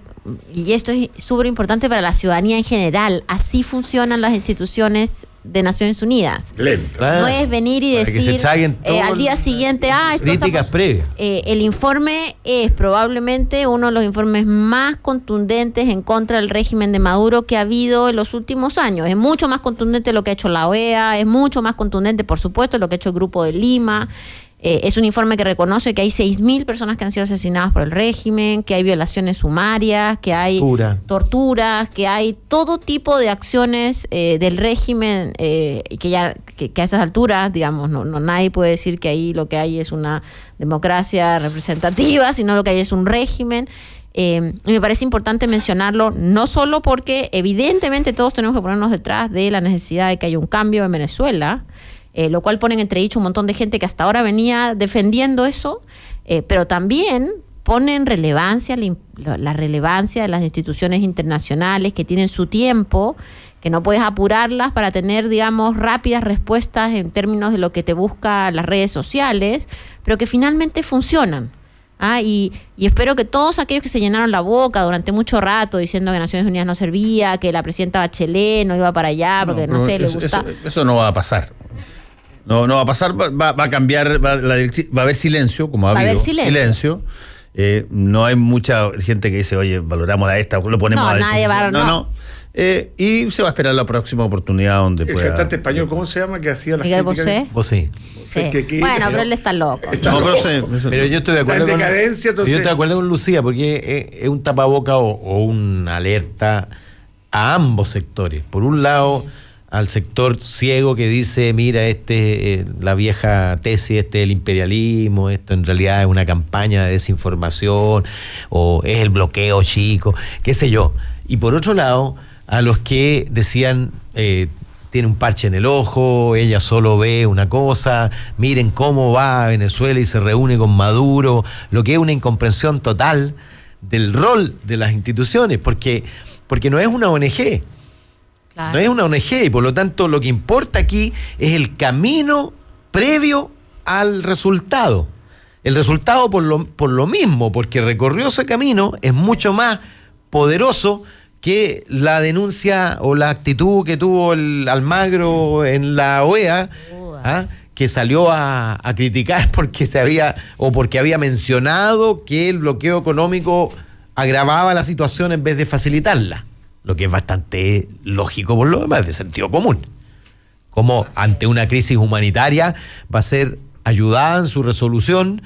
y esto es súper importante para la ciudadanía en general, así funcionan las instituciones de Naciones Unidas. No es venir y decir al día siguiente, esto críticas previas. El informe es probablemente uno de los informes más contundentes en contra del régimen de Maduro que ha habido en los últimos años. Es mucho más contundente lo que ha hecho la OEA, es mucho más contundente, por supuesto, lo que ha hecho el Grupo de Lima. Es un informe que reconoce que hay 6.000 personas que han sido asesinadas por el régimen, que hay violaciones sumarias, que hay torturas, que hay todo tipo de acciones del régimen que a estas alturas, digamos, no nadie puede decir que ahí lo que hay es una democracia representativa, sino lo que hay es un régimen. Y me parece importante mencionarlo, no solo porque evidentemente todos tenemos que ponernos detrás de la necesidad de que haya un cambio en Venezuela, lo cual pone en entredicho un montón de gente que hasta ahora venía defendiendo eso, pero también pone en relevancia la relevancia de las instituciones internacionales que tienen su tiempo, que no puedes apurarlas para tener, digamos, rápidas respuestas en términos de lo que te busca las redes sociales, pero que finalmente funcionan. Y espero que todos aquellos que se llenaron la boca durante mucho rato diciendo que Naciones Unidas no servía, que la presidenta Bachelet no iba para allá porque le gusta. Eso no va a pasar. No va a pasar, va a cambiar, va a haber silencio, como ha habido silencio. No hay mucha gente que dice, oye, valoramos a esta, lo ponemos a nadie va a... No. Y se va a esperar la próxima oportunidad donde pueda... El cantante español, ¿cómo se llama? Que hacía las Miguel críticas. Bosé. Sí. Bueno, pero él está loco. Pero yo estoy de acuerdo con decadencia, entonces... Yo estoy de acuerdo con Lucía, porque es un tapaboca o una alerta a ambos sectores. Por un lado, al sector ciego que dice, mira, la vieja tesis, el imperialismo, esto en realidad es una campaña de desinformación, o es el bloqueo chico, qué sé yo. Y por otro lado, a los que decían, tiene un parche en el ojo, ella solo ve una cosa, miren cómo va a Venezuela y se reúne con Maduro, lo que es una incomprensión total del rol de las instituciones, porque no es una ONG. Claro. No es una ONG y por lo tanto lo que importa aquí es el camino previo al resultado. El resultado por lo mismo, porque recorrió ese camino, es mucho más poderoso que la denuncia o la actitud que tuvo el Almagro en la OEA, que salió a criticar porque había mencionado que el bloqueo económico agravaba la situación en vez de facilitarla, lo que es bastante lógico por lo demás, de sentido común. Como ante una crisis humanitaria va a ser ayudada en su resolución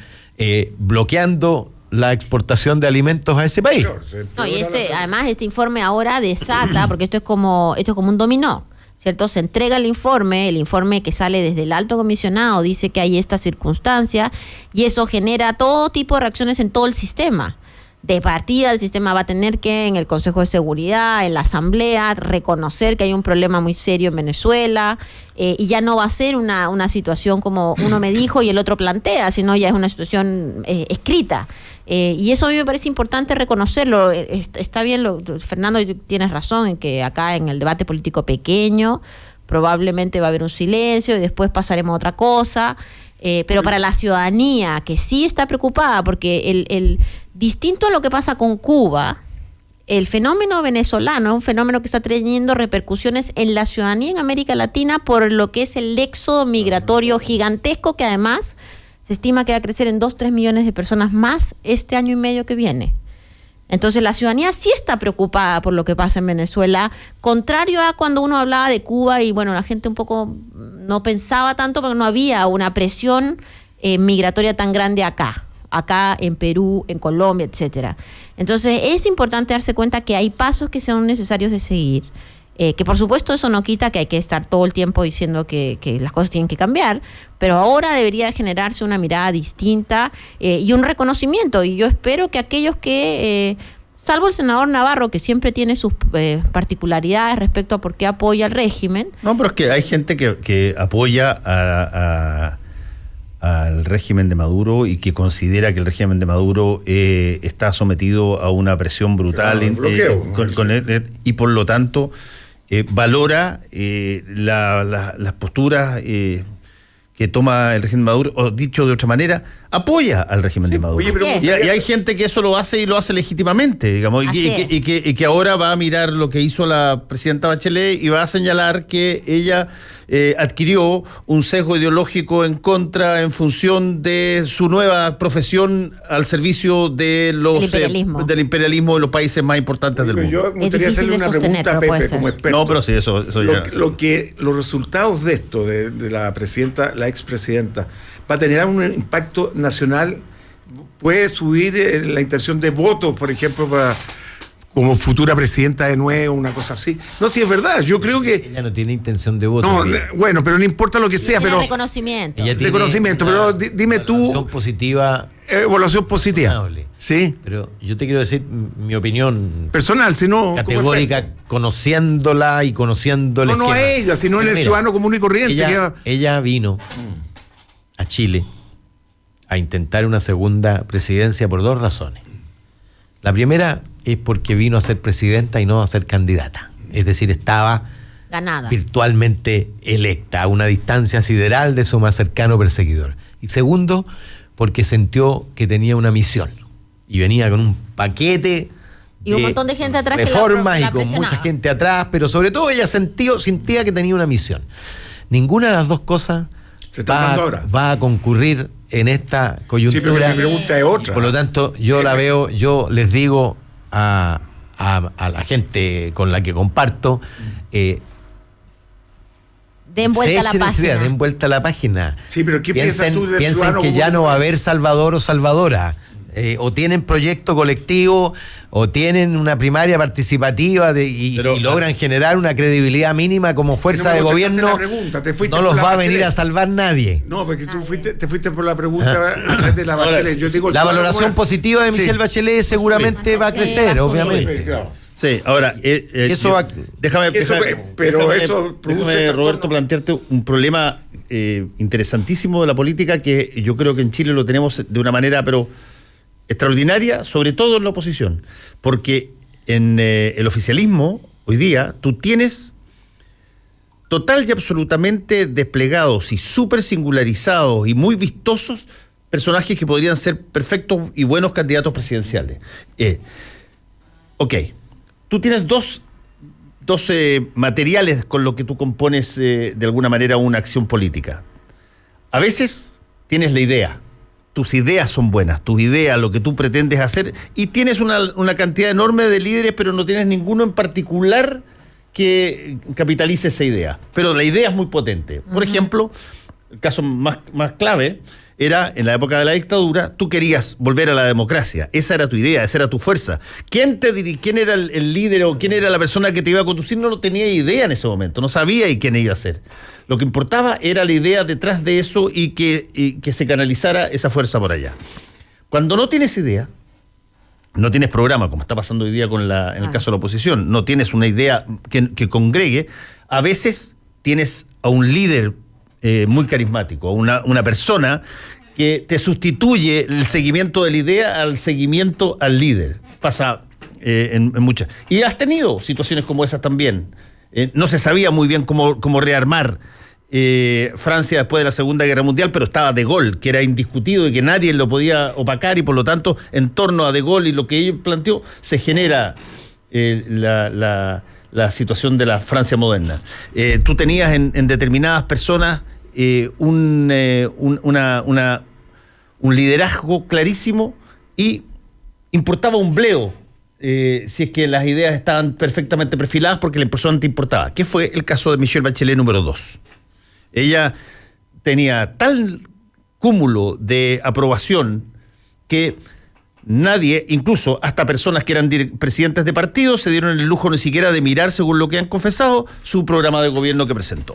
bloqueando la exportación de alimentos a ese país. No, y además este informe ahora desata, porque esto es como un dominó, ¿cierto? Se entrega el informe que sale desde el alto comisionado dice que hay esta circunstancia y eso genera todo tipo de reacciones en todo el sistema. De partida, el sistema va a tener que, en el Consejo de Seguridad, en la Asamblea, reconocer que hay un problema muy serio en Venezuela, y ya no va a ser una situación como uno me dijo y el otro plantea, sino ya es una situación escrita. Y eso a mí me parece importante reconocerlo. Está bien, Fernando, tienes razón en que acá en el debate político pequeño probablemente va a haber un silencio y después pasaremos a otra cosa. Pero para la ciudadanía que sí está preocupada, porque el distinto a lo que pasa con Cuba, el fenómeno venezolano es un fenómeno que está teniendo repercusiones en la ciudadanía en América Latina por lo que es el éxodo migratorio gigantesco que además se estima que va a crecer en 2-3 millones de personas más este año y medio que viene. Entonces la ciudadanía sí está preocupada por lo que pasa en Venezuela, contrario a cuando uno hablaba de Cuba y bueno, la gente un poco no pensaba tanto porque no había una presión migratoria tan grande acá en Perú, en Colombia, etcétera. Entonces es importante darse cuenta que hay pasos que son necesarios de seguir, que por supuesto eso no quita que hay que estar todo el tiempo diciendo que las cosas tienen que cambiar, pero ahora debería generarse una mirada distinta y un reconocimiento, y yo espero que aquellos que, salvo el senador Navarro, que siempre tiene sus particularidades respecto a por qué apoya al régimen. No, pero es que hay gente que apoya al régimen de Maduro y que considera que el régimen de Maduro está sometido a una presión brutal y por lo tanto valora las posturas que toma el régimen de Maduro, o dicho de otra manera, apoya al régimen de Maduro. Oye, y hay gente que eso lo hace y lo hace legítimamente, digamos, y que ahora va a mirar lo que hizo la presidenta Bachelet y va a señalar que ella adquirió un sesgo ideológico en función de su nueva profesión al servicio de del imperialismo de los países más importantes del mundo. Yo me gustaría hacerle una pregunta a Pepe como experto. No, pero sí, eso ya. Los resultados de esto, de la presidenta, la expresidenta, va a tener un impacto nacional. Puede subir la intención de votos, por ejemplo, como futura presidenta de nuevo, una cosa así. No, si es verdad, yo creo que... Ella no tiene intención de voto. No, bueno, pero no importa lo que sea, pero... reconocimiento. Pero dime tú... Evaluación positiva. Evaluación positiva. Sí. Pero yo te quiero decir mi opinión... personal, si no... categórica, conociéndola y conociendo el esquema. No a ella, sino en el ciudadano común y corriente. Ella vino a Chile a intentar una segunda presidencia por 2 razones. La primera es porque vino a ser presidenta y no a ser candidata. Es decir, estaba ganada, virtualmente electa, a una distancia sideral de su más cercano perseguidor. Y segundo, porque sintió que tenía una misión y venía con un paquete y un montón de gente atrás, reformas que la y con mucha gente atrás, pero sobre todo ella sentía que tenía una misión. Ninguna de las dos cosas va a concurrir en esta coyuntura. Sí, pero mi pregunta es otra. Por lo tanto, yo les digo a la gente con la que comparto, den vuelta a la página. Sí, pero ¿qué piensas tú del piensen que ya no va a haber Salvador o Salvadora. O tienen proyecto colectivo o tienen una primaria participativa y logran generar una credibilidad mínima como fuerza de gobierno, no los va a venir a salvar nadie. No, porque tú te fuiste por la pregunta a través de la Bachelet. Yo digo, la valoración positiva de Michelle Bachelet seguramente va a crecer, obviamente. Sí, ahora, déjame, Roberto, plantearte un problema interesantísimo de la política que yo creo que en Chile lo tenemos de una manera, pero extraordinaria, sobre todo en la oposición, porque en el oficialismo hoy día tú tienes total y absolutamente desplegados y súper singularizados y muy vistosos personajes que podrían ser perfectos y buenos candidatos presidenciales. Ok, tú tienes dos materiales con lo que tú compones de alguna manera una acción política. A veces tienes la idea, tus ideas son buenas, tus ideas, lo que tú pretendes hacer, y tienes una cantidad enorme de líderes, pero no tienes ninguno en particular que capitalice esa idea. Pero la idea es muy potente. Por ejemplo, el caso más clave era, en la época de la dictadura, tú querías volver a la democracia. Esa era tu idea, esa era tu fuerza. ¿Quién era el líder o quién era la persona que te iba a conducir? No lo tenía idea en ese momento, no sabía quién iba a ser. Lo que importaba era la idea detrás de eso y que se canalizara esa fuerza por allá. Cuando no tienes idea, no tienes programa, como está pasando hoy día en el caso de la oposición, no tienes una idea que congregue, a veces tienes a un líder muy carismático, una persona que te sustituye el seguimiento de la idea al seguimiento al líder. Pasa en muchas. Y has tenido situaciones como esas también. No se sabía muy bien cómo rearmar Francia después de la Segunda Guerra Mundial, pero estaba De Gaulle, que era indiscutido y que nadie lo podía opacar, y por lo tanto, en torno a De Gaulle y lo que él planteó, se genera la situación de la Francia moderna. Tú tenías en determinadas personas un liderazgo clarísimo, y importaba un bleo si es que las ideas estaban perfectamente perfiladas, porque la persona te importaba. ¿Qué fue el caso de Michelle Bachelet número 2? Ella tenía tal cúmulo de aprobación que nadie, incluso hasta personas que eran presidentes de partidos, se dieron el lujo ni siquiera de mirar, según lo que han confesado, su programa de gobierno que presentó.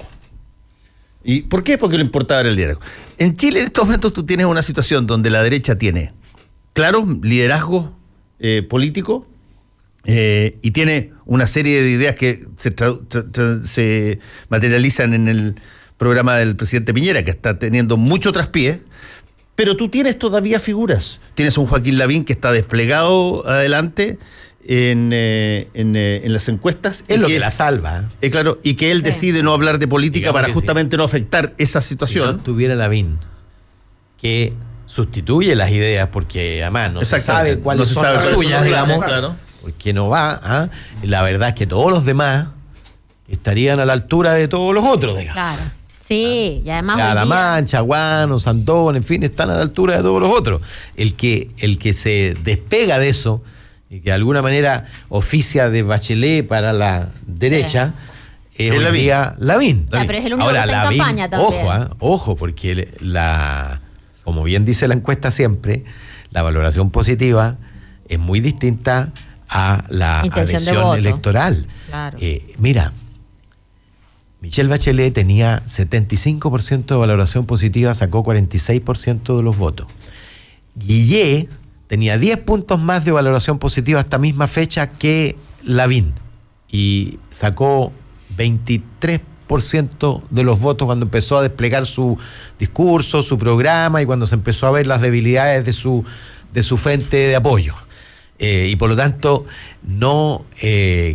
¿Y por qué? Porque lo importaba era el liderazgo. En Chile en estos momentos tú tienes una situación donde la derecha tiene, claro, liderazgo político, y tiene una serie de ideas que se materializan en el programa del presidente Piñera, que está teniendo mucho traspié, pero tú tienes todavía figuras. Tienes a un Joaquín Lavín que está desplegado adelante en las encuestas. Es lo que la salva. Claro, y que él decide no hablar de política, digamos, para justamente no afectar esa situación. Si no tuviera Lavín, que sustituye las ideas, porque además no se sabe cuáles son las suyas, digamos, claro, porque no va, la verdad es que todos los demás estarían a la altura de todos los otros, digamos. Claro. Sí, y además La Mancha, Guano, Santón, en fin, están a la altura de todos los otros. El que se despega de eso y que de alguna manera oficia de Bachelet para la derecha, es hoy día Lavín. Pero es el único ahora, que está en campaña también. Ojo, porque como bien dice la encuesta siempre, la valoración positiva es muy distinta a la adhesión electoral. Claro. Mira, Michelle Bachelet tenía 75% de valoración positiva, sacó 46% de los votos. Guillé tenía 10 puntos más de valoración positiva a esta misma fecha que Lavín, y sacó 23% de los votos cuando empezó a desplegar su discurso, su programa, y cuando se empezó a ver las debilidades de su frente de apoyo. Y por lo tanto, no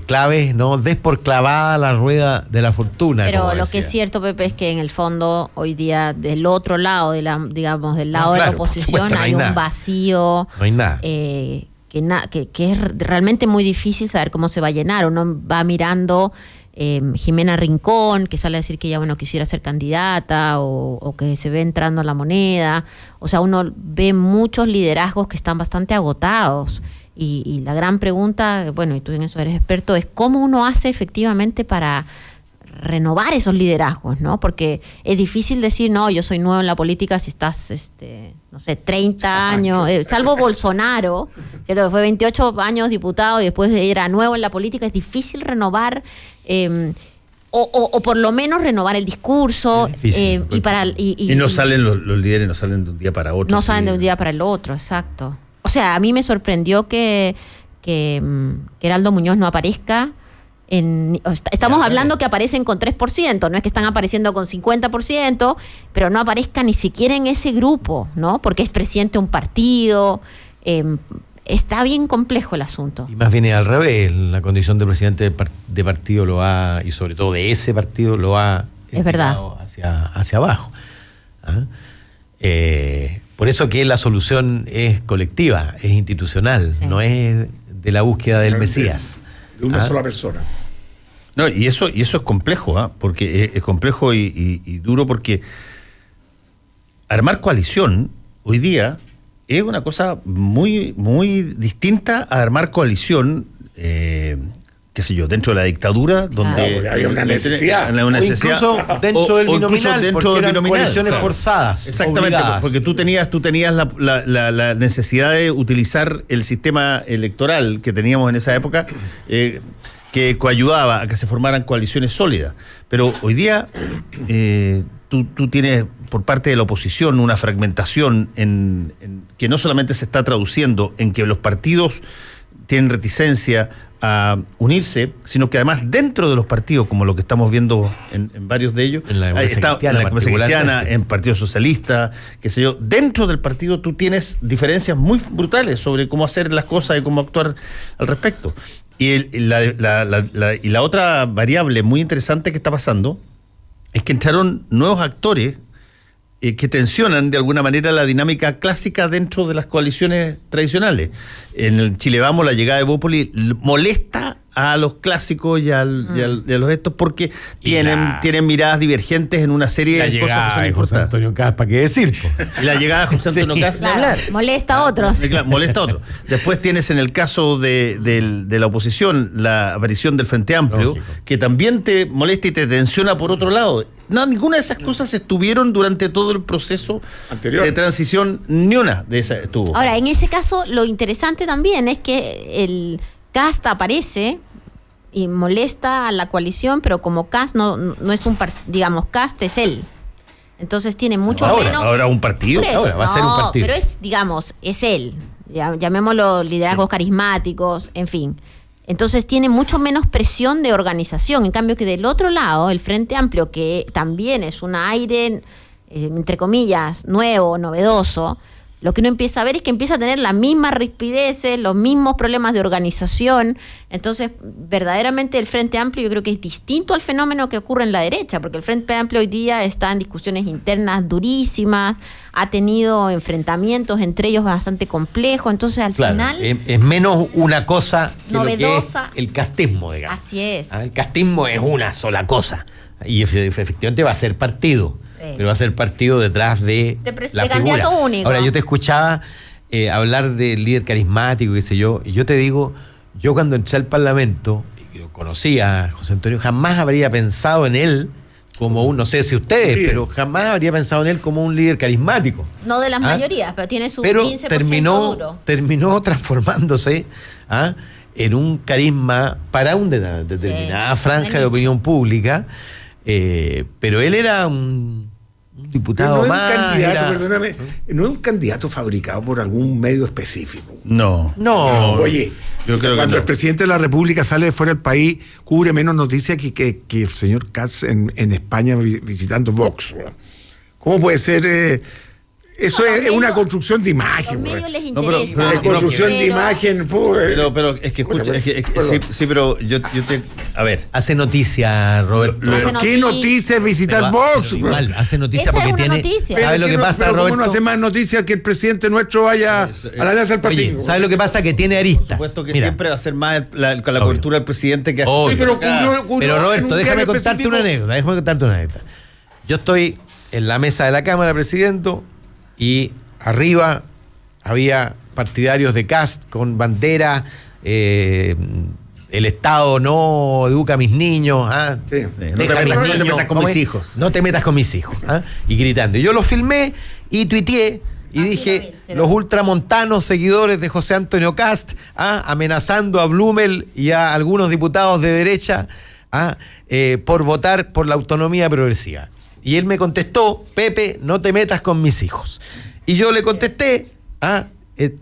claves, no des por clavada la rueda de la fortuna. Pero lo que es cierto, Pepe, es que en el fondo, hoy día, del otro lado, del lado de la oposición, hay un vacío. No hay nada. Que es realmente muy difícil saber cómo se va a llenar. Uno va mirando Jimena Rincón, que sale a decir que ella quisiera ser candidata, o que se ve entrando a La Moneda. O sea, uno ve muchos liderazgos que están bastante agotados. Y la gran pregunta, y tú en eso eres experto, es cómo uno hace efectivamente para renovar esos liderazgos, ¿no? Porque es difícil decir, no, yo soy nuevo en la política si estás, 30 años, salvo Bolsonaro, ¿cierto? Fue 28 años diputado y después era nuevo en la política. Es difícil renovar, o por lo menos renovar el discurso. Y no salen los líderes, no salen de un día para otro. No salen de un día para el otro, exacto. O sea, a mí me sorprendió que Heraldo Muñoz no aparezca. Estamos hablando que aparecen con 3%, no es que están apareciendo con 50%, pero no aparezca ni siquiera en ese grupo, ¿no? Porque es presidente de un partido. Está bien complejo el asunto. Y más bien al revés, la condición de presidente de partido y sobre todo de ese partido, lo ha es verdad hacia abajo. Por eso que la solución es colectiva, es institucional, no es de la búsqueda del Mesías. De una sola persona. No, y eso es complejo, porque es complejo y duro, porque armar coalición hoy día es una cosa muy, muy distinta a armar coalición, qué sé yo, dentro de la dictadura, donde había una necesidad. Incluso dentro del binominal, porque eran coaliciones forzadas. Exactamente, obligadas. porque tú tenías la necesidad de utilizar el sistema electoral que teníamos en esa época, que coayudaba a que se formaran coaliciones sólidas. Pero hoy día tú tienes por parte de la oposición una fragmentación que no solamente se está traduciendo en que los partidos tienen reticencia a unirse, sino que además dentro de los partidos, como lo que estamos viendo en varios de ellos, en la Democracia Cristiana, en Partido Socialista, qué sé yo, dentro del partido tú tienes diferencias muy brutales sobre cómo hacer las cosas y cómo actuar al respecto. Y la otra variable muy interesante que está pasando es que entraron nuevos actores que tensionan de alguna manera la dinámica clásica dentro de las coaliciones tradicionales. En el Chile Vamos, la llegada de Bópoli molesta a los clásicos y a los estos, porque tienen miradas divergentes en una serie de cosas que son importantes. José Antonio Cast, ¿para qué decir? Y la llegada de José Antonio Cast, claro, molesta a otros. Claro, molesta a otros. Después tienes en el caso de la oposición la aparición del Frente Amplio, lógico, que también te molesta y te tensiona por otro lado. No, ninguna de esas cosas estuvieron durante todo el proceso anterior de transición, ni una de esas estuvo. Ahora, en ese caso, lo interesante también es que el Cast aparece y molesta a la coalición, pero como Cast no es un digamos, Cast es él. Entonces tiene mucho menos. Ahora un partido. Ahora va a ser un partido. Pero es él. Llamémoslo liderazgos carismáticos, en fin. Entonces tiene mucho menos presión de organización. En cambio que del otro lado, el Frente Amplio, que también es un aire, entre comillas, nuevo, novedoso, lo que uno empieza a ver es que empieza a tener las mismas rispideces, los mismos problemas de organización. Entonces, verdaderamente el Frente Amplio yo creo que es distinto al fenómeno que ocurre en la derecha, porque el Frente Amplio hoy día está en discusiones internas durísimas, ha tenido enfrentamientos entre ellos bastante complejos, entonces al final... Es menos una cosa que novedosa, lo que es el castismo, digamos. Así es. El castismo es una sola cosa. Y efectivamente va a ser partido, pero va a ser partido detrás de la figura. Candidato único. Ahora, yo te escuchaba hablar del líder carismático, qué sé yo, y yo te digo, yo cuando entré al Parlamento, y lo conocía a José Antonio, jamás habría pensado en él como no sé si ustedes, pero jamás habría pensado en él como un líder carismático. No de las mayorías, pero tiene su 15% duro. Terminó transformándose en un carisma para una determinada franja de opinión pública. Pero él era un diputado no más. Es un candidato, perdóname, no es un candidato fabricado por algún medio específico. No. Oye, yo creo cuando el presidente de la República sale de fuera del país, cubre menos noticias que el señor Katz en España visitando Vox. ¿Cómo puede ser? Eso es una construcción de imagen. Los medios les interesa. Construcción de imagen. Pero es que escucha, sí, pero yo te. A ver. Hace noticia, Roberto. ¿Qué noticias visitar Vox? Igual, hace noticia porque tiene. Noticia. ¿Sabes lo que pasa, Roberto? ¿Cómo no hace más noticia que el presidente nuestro vaya a la Alianza del Pacífico? ¿Sabes lo que pasa? Que tiene aristas. Por supuesto que siempre va a ser más la cobertura del presidente que hace. Sí, pero Roberto, déjame contarte una anécdota. Yo estoy en la mesa de la Cámara, presidente, y arriba había partidarios de Cast con bandera, el Estado no educa a mis niños, no te metas con mis hijos. No te metas con mis hijos. Y gritando. Y yo lo filmé y tuiteé y dije, los ultramontanos seguidores de José Antonio Cast, amenazando a Blumel y a algunos diputados de derecha por votar por la autonomía progresiva. Y él me contestó, Pepe, no te metas con mis hijos. Y yo le contesté,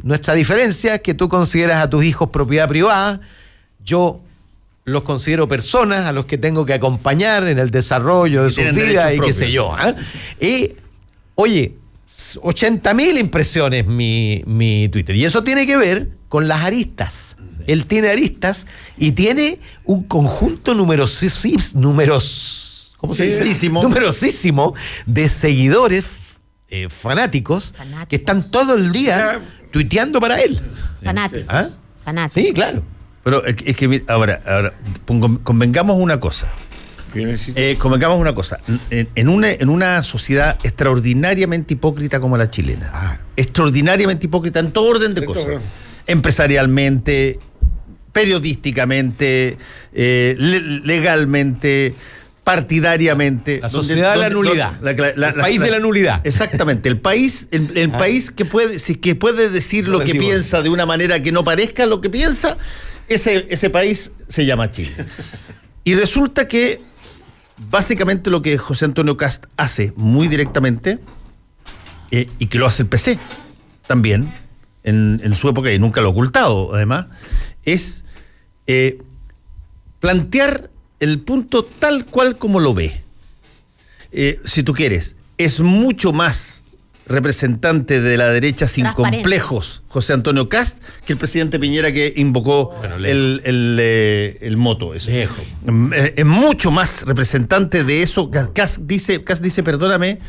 nuestra diferencia es que tú consideras a tus hijos propiedad privada, yo los considero personas a los que tengo que acompañar en el desarrollo de sus vidas y qué sé yo. Y, oye, 80.000 impresiones mi Twitter. Y eso tiene que ver con las aristas. Él tiene aristas y tiene un conjunto numerosísimo de seguidores fanáticos que están todo el día tuiteando para él. Fanático. ¿Ah? Fanático. Sí, claro. Pero es que ahora convengamos una cosa. Convengamos una cosa. En una sociedad extraordinariamente hipócrita como la chilena, extraordinariamente hipócrita en todo orden de cosas, empresarialmente, periodísticamente, legalmente, partidariamente. La sociedad de la nulidad. El país de la nulidad. Exactamente. El país que puede decir lo que piensa de una manera que no parezca lo que piensa, ese país se llama Chile. Y resulta que básicamente lo que José Antonio Kast hace muy directamente, y que lo hace el PC también, en su época, y nunca lo ha ocultado además, es plantear el punto tal cual como lo ve. Si tú quieres, es mucho más representante de la derecha sin complejos José Antonio Kast que el presidente Piñera que invocó el moto. Eso. Es mucho más representante de eso. Kast dice, perdóname,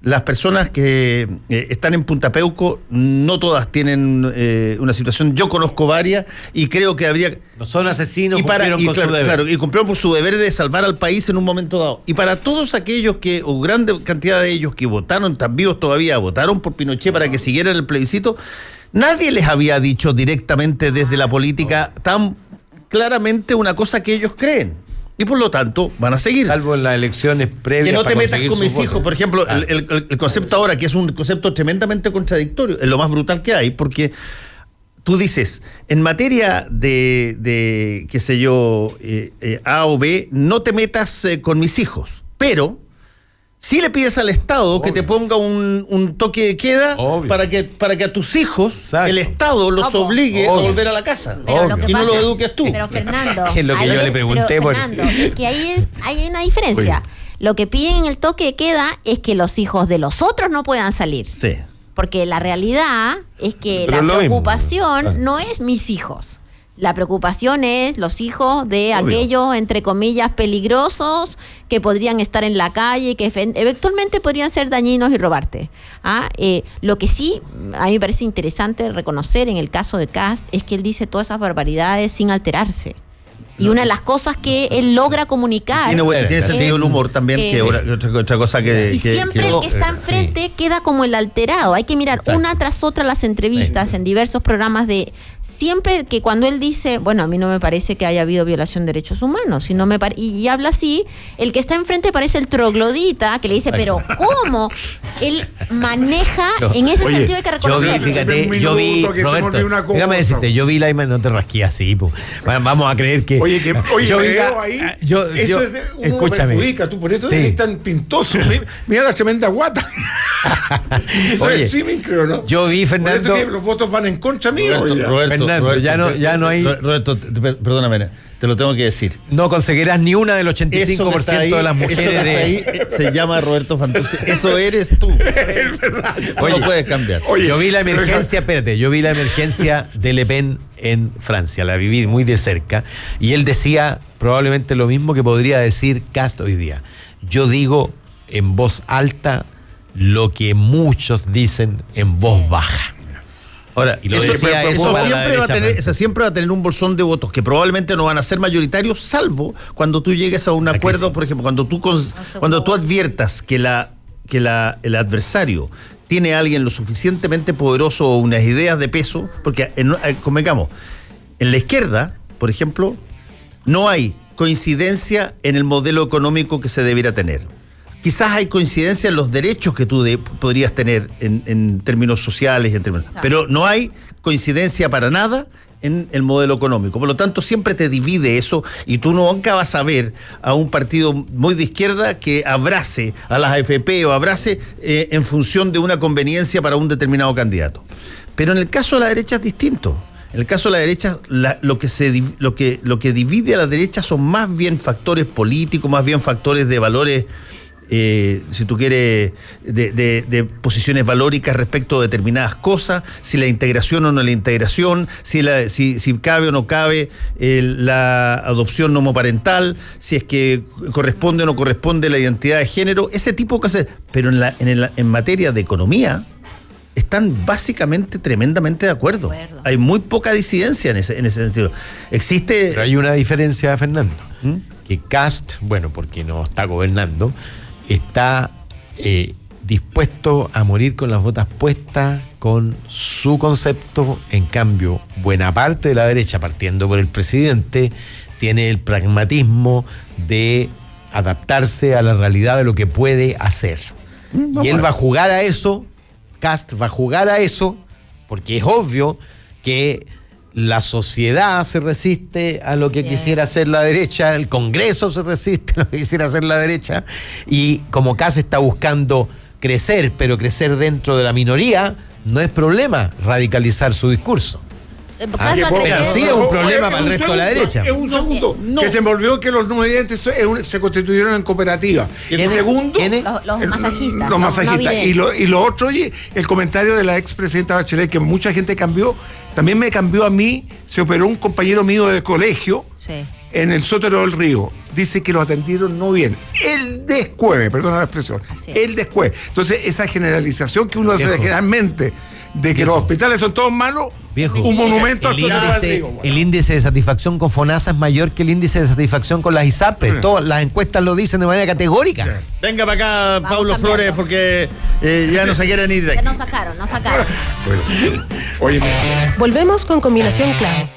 las personas que están en Punta Peuco no todas tienen una situación. Yo conozco varias y creo que habría... No son asesinos, cumplieron con su deber. Claro, y cumplieron por su deber de salvar al país en un momento dado. Y para todos aquellos o grande cantidad de ellos que votaron, están vivos todavía, votaron por Pinochet para que siguieran el plebiscito, nadie les había dicho directamente desde la política tan claramente una cosa que ellos creen. Y por lo tanto, van a seguir. Salvo en las elecciones previas. Que no te metas con mis hijos. Por ejemplo, el concepto ahora, que es un concepto tremendamente contradictorio, es lo más brutal que hay, porque tú dices, en materia de qué sé yo, A o B, no te metas con mis hijos, pero sí le pides al Estado que te ponga un toque de queda para que a tus hijos el Estado los obligue a volver a la casa y no los eduques tú. Pero Fernando, es lo que yo le pregunté. Fernando, es que hay una diferencia. Lo que piden en el toque de queda es que los hijos de los otros no puedan salir. Sí. Porque la realidad es que la preocupación no es mis hijos. La preocupación es los hijos de aquellos, entre comillas, peligrosos que podrían estar en la calle y que eventualmente podrían ser dañinos y robarte. Lo que sí a mí me parece interesante reconocer en el caso de Kast es que él dice todas esas barbaridades sin alterarse. Y una de las cosas que él logra comunicar... Tiene sentido del humor también, que otra cosa que... Y siempre el que está enfrente queda como el alterado. Hay que mirar una tras otra las entrevistas en diversos programas de... Siempre que cuando él dice, bueno, a mí no me parece que haya habido violación de derechos humanos, y habla así, el que está enfrente parece el troglodita, que le dice, pero ¿cómo? Él maneja, en ese sentido hay que reconocerlo. Yo vi, Roberto, déjame decirte, yo vi la imagen, no te rasqué así, pues. Vamos a creer que... Oye, yo veo ahí, eso es de escúchame. Tú por eso es tan pintoso. Mira la tremenda guata. Eso es streaming, creo, ¿no? Yo vi, Fernando... Por eso que los votos van en contra mío. Roberto, ya no hay... Roberto, perdóname, te lo tengo que decir. No conseguirás ni una del 85% de las mujeres de... Ahí se llama Roberto Fantuzzi. Eso eres tú. Es verdad. No puedes cambiar. Yo vi la emergencia, yo vi la emergencia de Le Pen en Francia, la viví muy de cerca, y él decía probablemente lo mismo que podría decir Kast hoy día. Yo digo en voz alta lo que muchos dicen en voz baja. Ahora, eso siempre va a tener un bolsón de votos que probablemente no van a ser mayoritarios, salvo cuando tú llegues a un acuerdo, por ejemplo, cuando tú adviertas que el adversario tiene a alguien lo suficientemente poderoso o unas ideas de peso, porque convengamos, en la izquierda, por ejemplo, no hay coincidencia en el modelo económico que se debiera tener. Quizás hay coincidencia en los derechos que tú podrías tener en términos sociales, pero no hay coincidencia para nada en el modelo económico. Por lo tanto, siempre te divide eso y tú nunca vas a ver a un partido muy de izquierda que abrace a las AFP o abrace en función de una conveniencia para un determinado candidato. Pero en el caso de la derecha es distinto. En el caso de la derecha, lo que divide a la derecha son más bien factores políticos, más bien factores de valores si tú quieres, de posiciones valóricas respecto de determinadas cosas, si la integración o no la integración, si cabe o no cabe la adopción homoparental, si es que corresponde o no corresponde la identidad de género, ese tipo de cosas. Pero en materia de economía están básicamente tremendamente de acuerdo. Hay muy poca disidencia en ese sentido. Pero hay una diferencia, Fernando, que Kast, bueno, porque no está gobernando, está dispuesto a morir con las botas puestas con su concepto. En cambio, buena parte de la derecha, partiendo por el presidente, tiene el pragmatismo de adaptarse a la realidad de lo que puede hacer. Y él va a jugar a eso. Kast va a jugar a eso, porque es obvio que la sociedad se resiste a lo que quisiera hacer la derecha, el Congreso se resiste a lo que quisiera hacer la derecha, y como Kast está buscando crecer, pero crecer dentro de la minoría, no es problema radicalizar su discurso. Pero sí es un problema para el resto de la derecha. Es un segundo, que se envolvió que los no videntes se constituyeron en cooperativa. El segundo, los masajistas. Los masajistas. Y lo otro, oye, el comentario de la expresidenta Bachelet, que mucha gente cambió, también me cambió a mí. Se operó un compañero mío de colegio en el Sótero del Río. Dice que lo atendieron no bien. El descueve, perdona la expresión. El descueve. Entonces, esa generalización que uno hace generalmente de que los hospitales son todos malos, un monumento al Sótero del Río. El índice de satisfacción con FONASA es mayor que el índice de satisfacción con las ISAPRES. Todas las encuestas lo dicen de manera categórica. Venga para acá, Paulo Flores, porque ya no se quieren ir de aquí. Nos sacaron. Volvemos con combinación clave.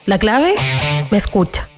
La clave me escucha.